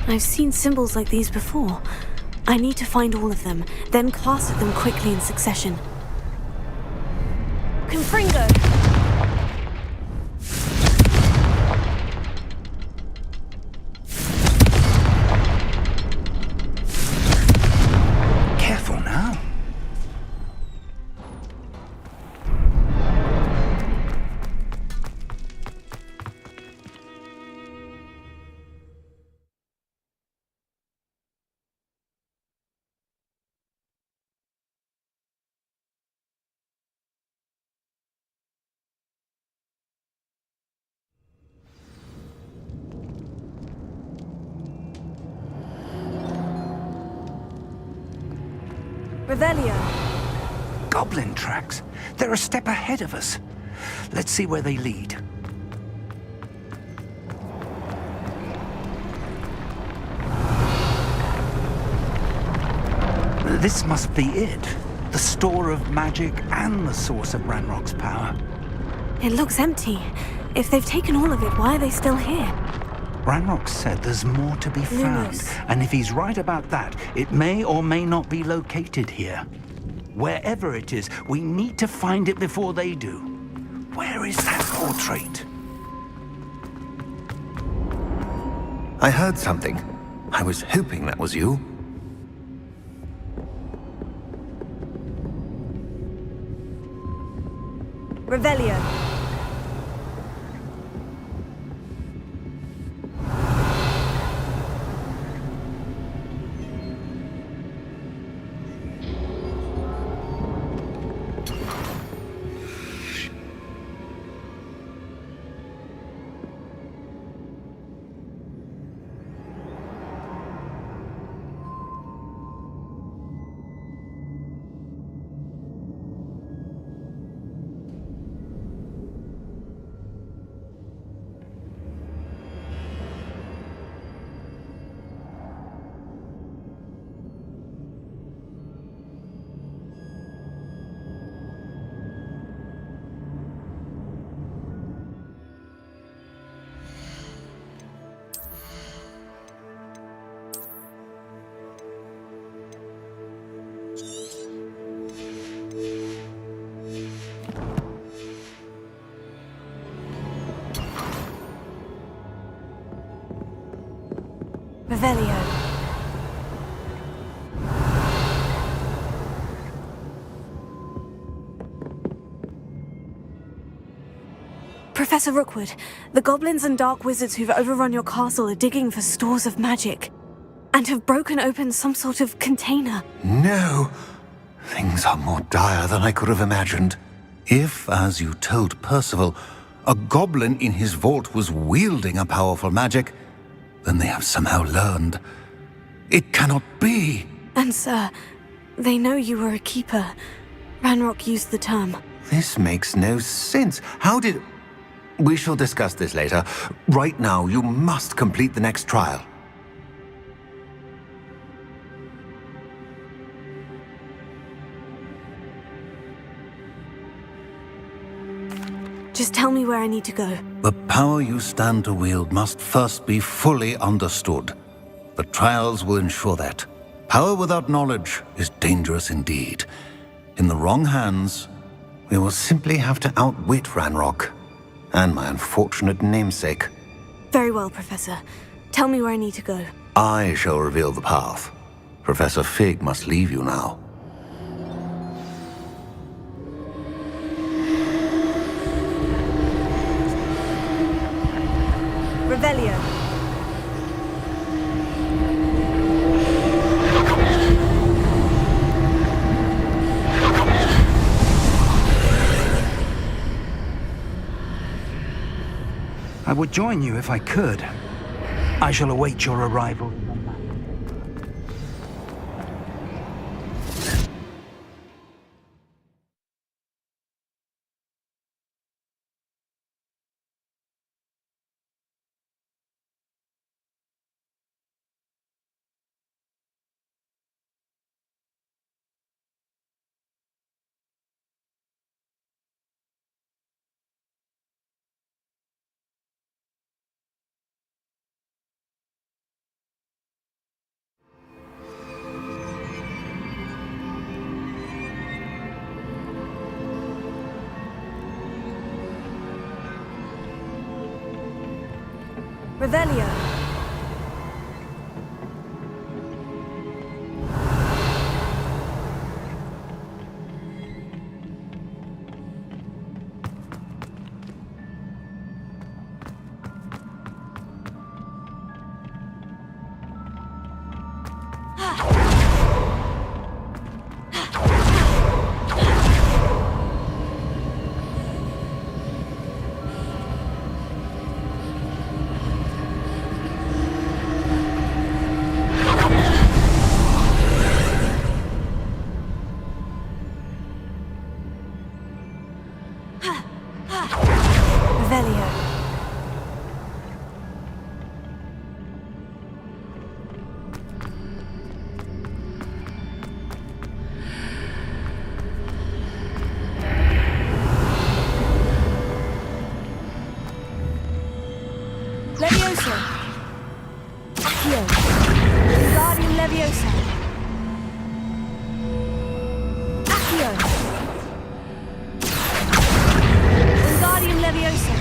I've seen symbols like these before. I need to find all of them, then cast at them quickly in succession. Confringo! Careful now. Revelio. Goblin tracks. They're a step ahead of us. Let's see where they lead. This must be it. The store of magic and the source of Ranrock's power. It looks empty. If they've taken all of it, why are they still here? Ranrock said there's more to be found. Lumos. And if he's right about that, it may or may not be located here. Wherever it is, we need to find it before they do. Where is that portrait? I heard something. I was hoping that was you. Revelio. Revelio. Professor Rookwood, the goblins and dark wizards who've overrun your castle are digging for stores of magic and have broken open some sort of container. No! Things are more dire than I could have imagined. If, as you told Percival, a goblin in his vault was wielding a powerful magic, then they have somehow learned. It cannot be! And sir, they know you were a keeper. Ranrock used the term. This makes no sense. How did... We shall discuss this later. Right now, you must complete the next trial. Just tell me where I need to go. The power you stand to wield must first be fully understood. The trials will ensure that. Power without knowledge is dangerous indeed. In the wrong hands, we will simply have to outwit Ranrock and my unfortunate namesake. Very well, Professor. Tell me where I need to go. I shall reveal the path. Professor Fig must leave you now. Revelio. I would join you if I could. I shall await your arrival. Revelio. Revelio. Levioso. Accio. Wingardium Leviosa. Accio. Wingardium Leviosa.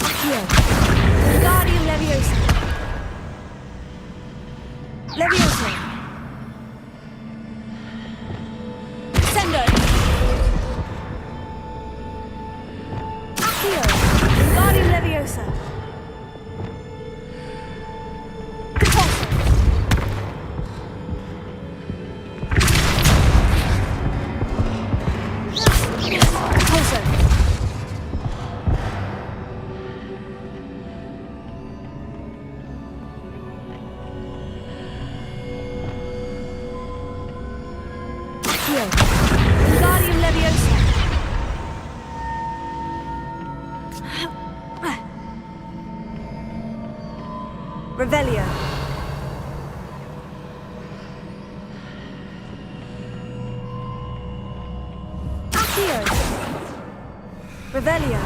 Accio. Wingardium Leviosa. Leviosa. Sendo. Accio. Wingardium Leviosa. Compulso. Compulso. Accio. Wingardium Leviosa. Revelio. Accio. Revelio.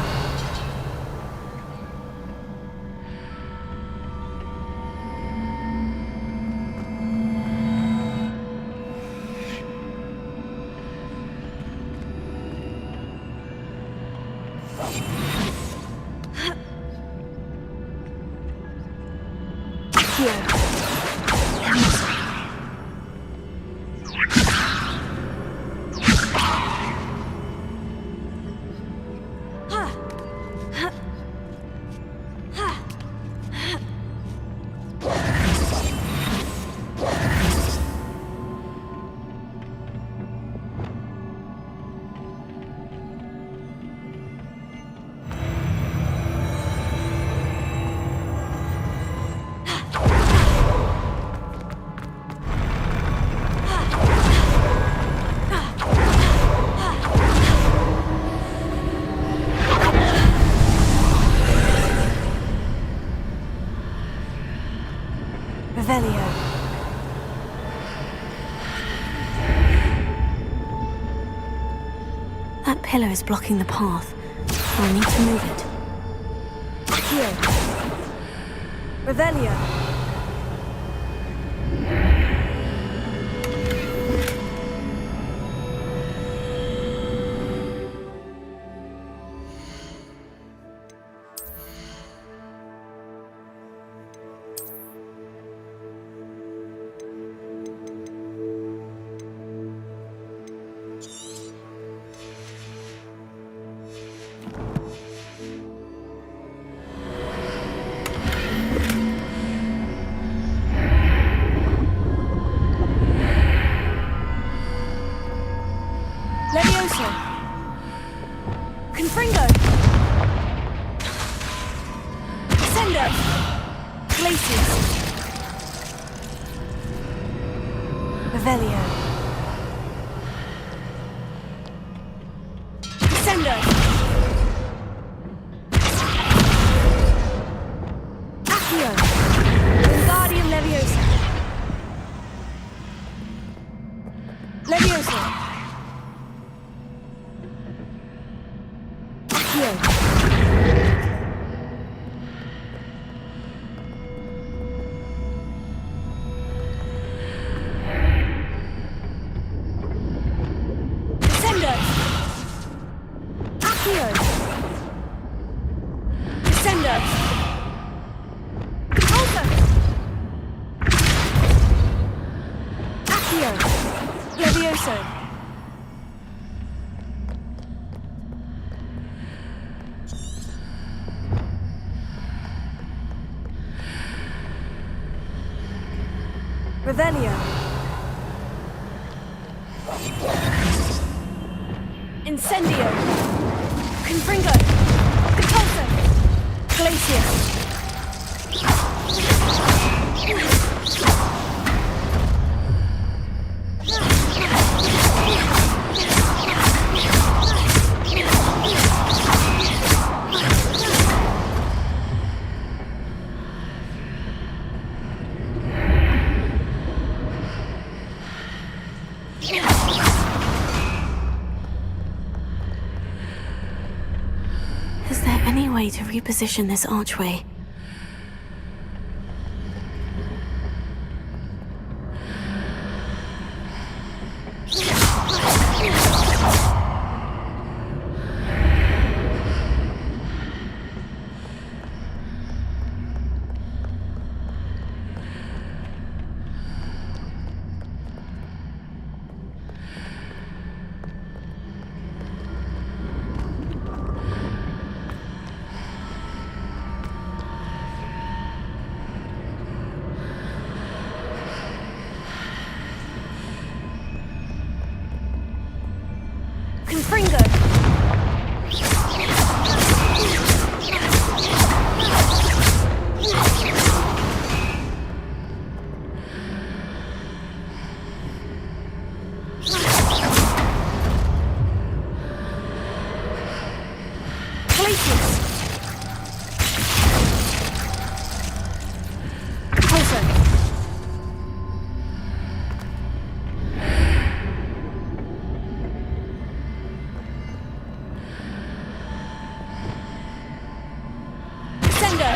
Revelio. That pillar is blocking the path. I'll need to move it. Accio. Revelio. Leviosa. Confringo. Sendo. Glacius. Revelio. Sendo. Accio. Wingardium Leviosa. Leviosa. Accio. Sendo. Accio. Descendo. Repulso. Accio. Levioso. Revelio. Incendio. Confringo. Repulso. Glacius. Is there any way to reposition this archway? Confringo. Glacius. Repulso. Descendo.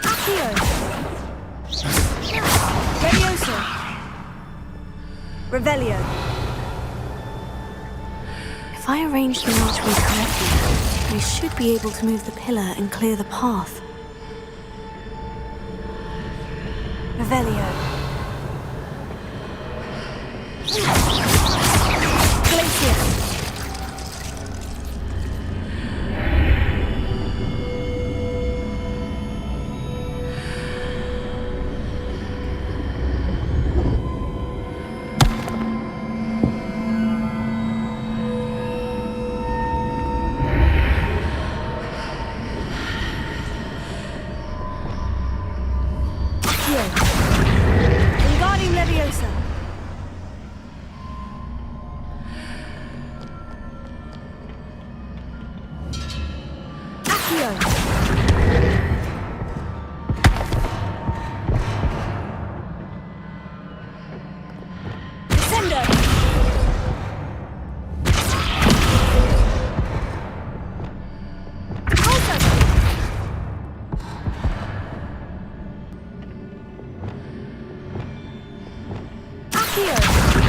Accio. Levioso. Revelio. If I arrange the archway correctly, I should be able to move the pillar and clear the path. Revelio. Glacius. Wingardium Leviosa. Accio. Descendo. Repulso. Accio.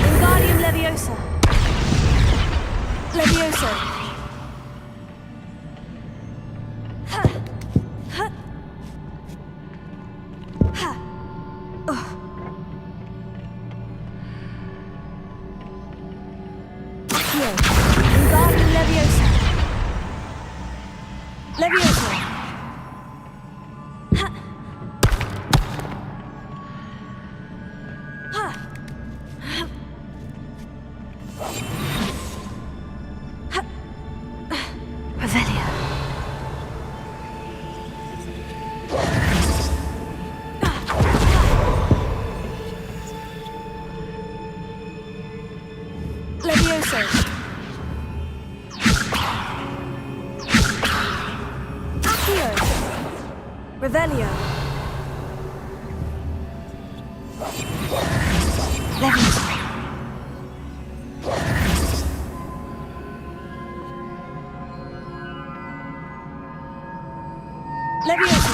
Wingardium Leviosa. Levioso. Ha. Ha. Ha. Oh. Accio. Wingardium Leviosa. Levioso. Ha. Ha. Revelio. Levioso. Accio. Revelio. Levioso. Levioso.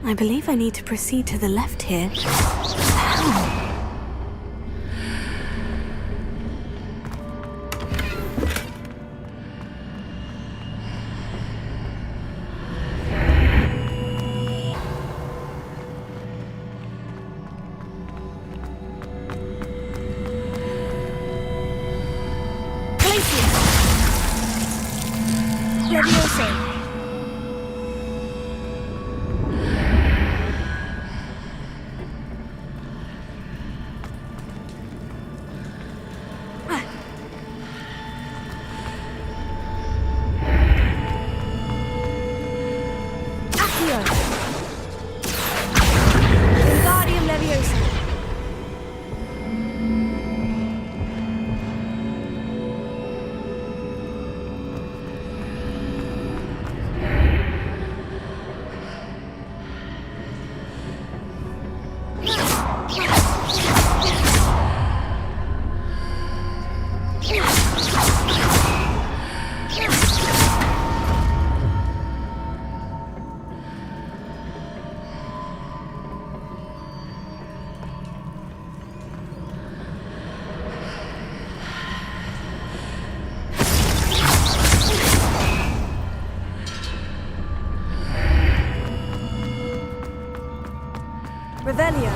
I believe I need to proceed to the left here. Leviosa. Revelio.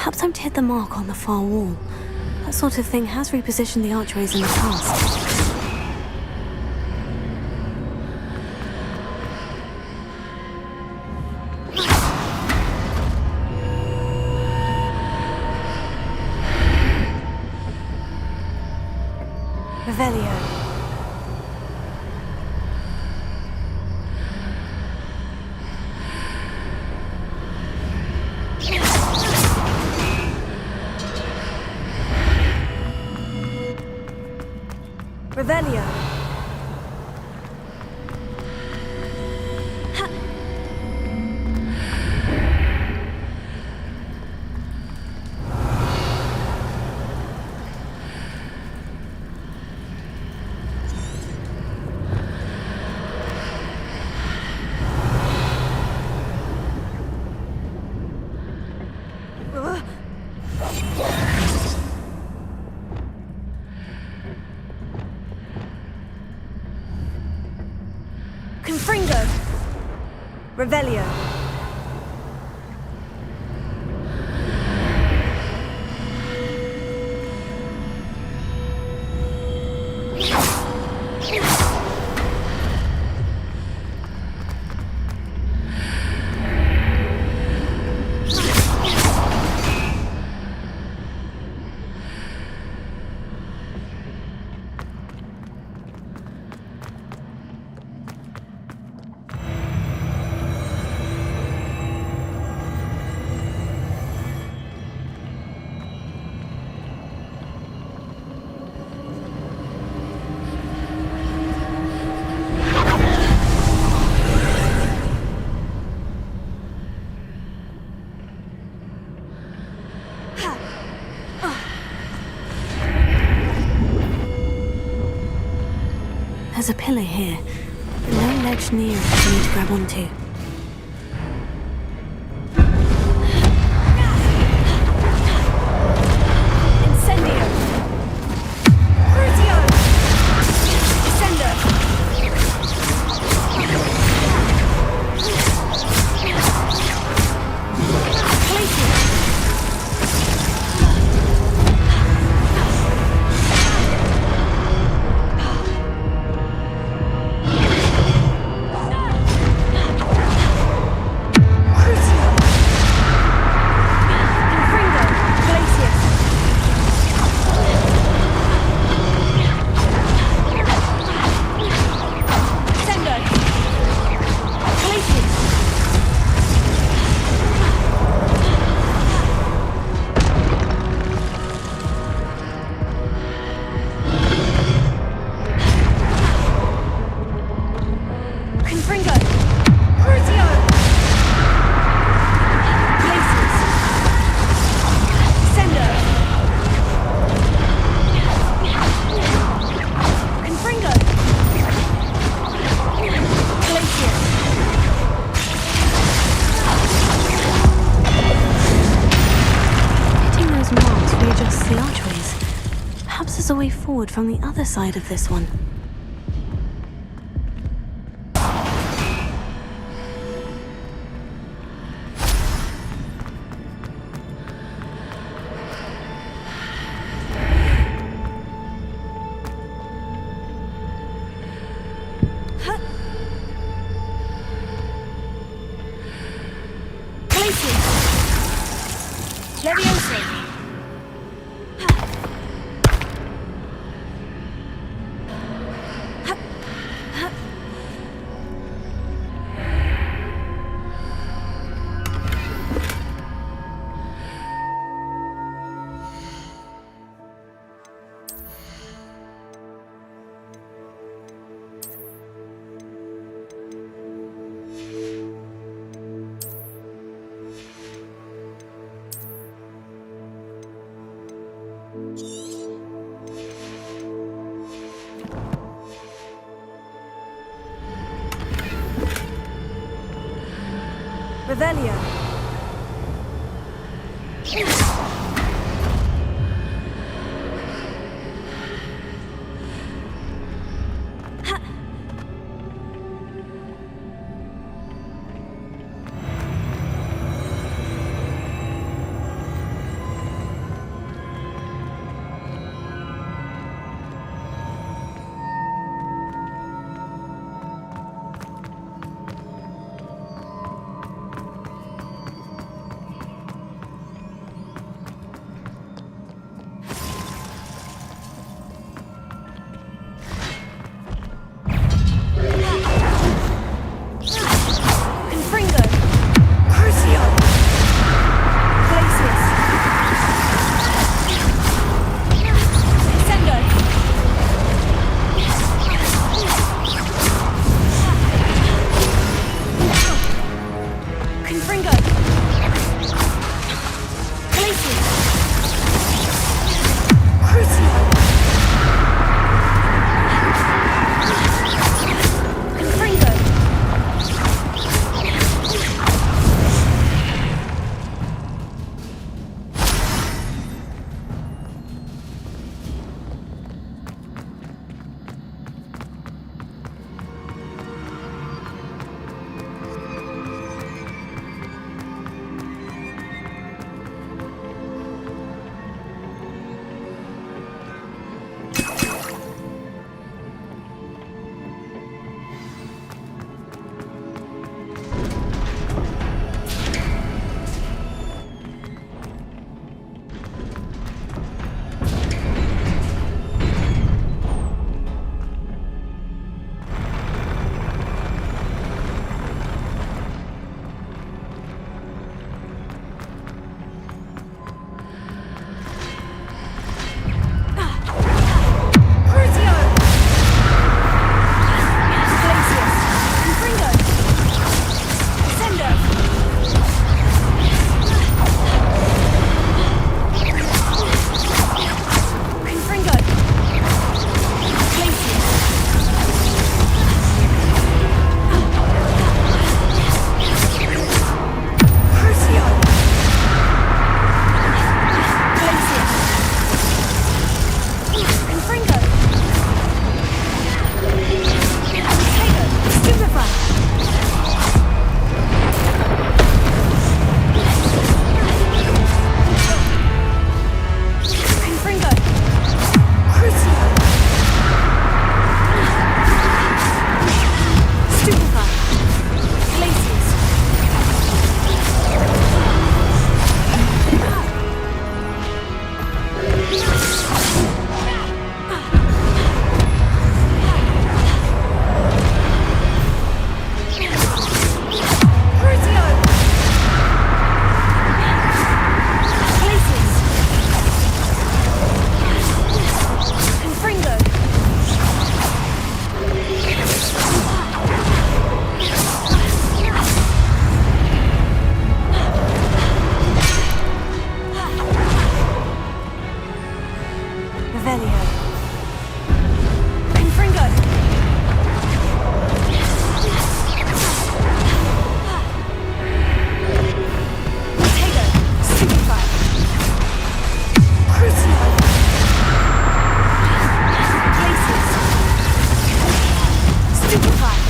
Perhaps I'm to hit the mark on the far wall. That sort of thing has repositioned the archways in the past. Revelio. Revelio. Confringo. Revelio. pillar here, but no ledge near it for me to grab onto. Incendio! Crucio! Descendo! A way forward from the other side of this one. Revelio. Stupefy!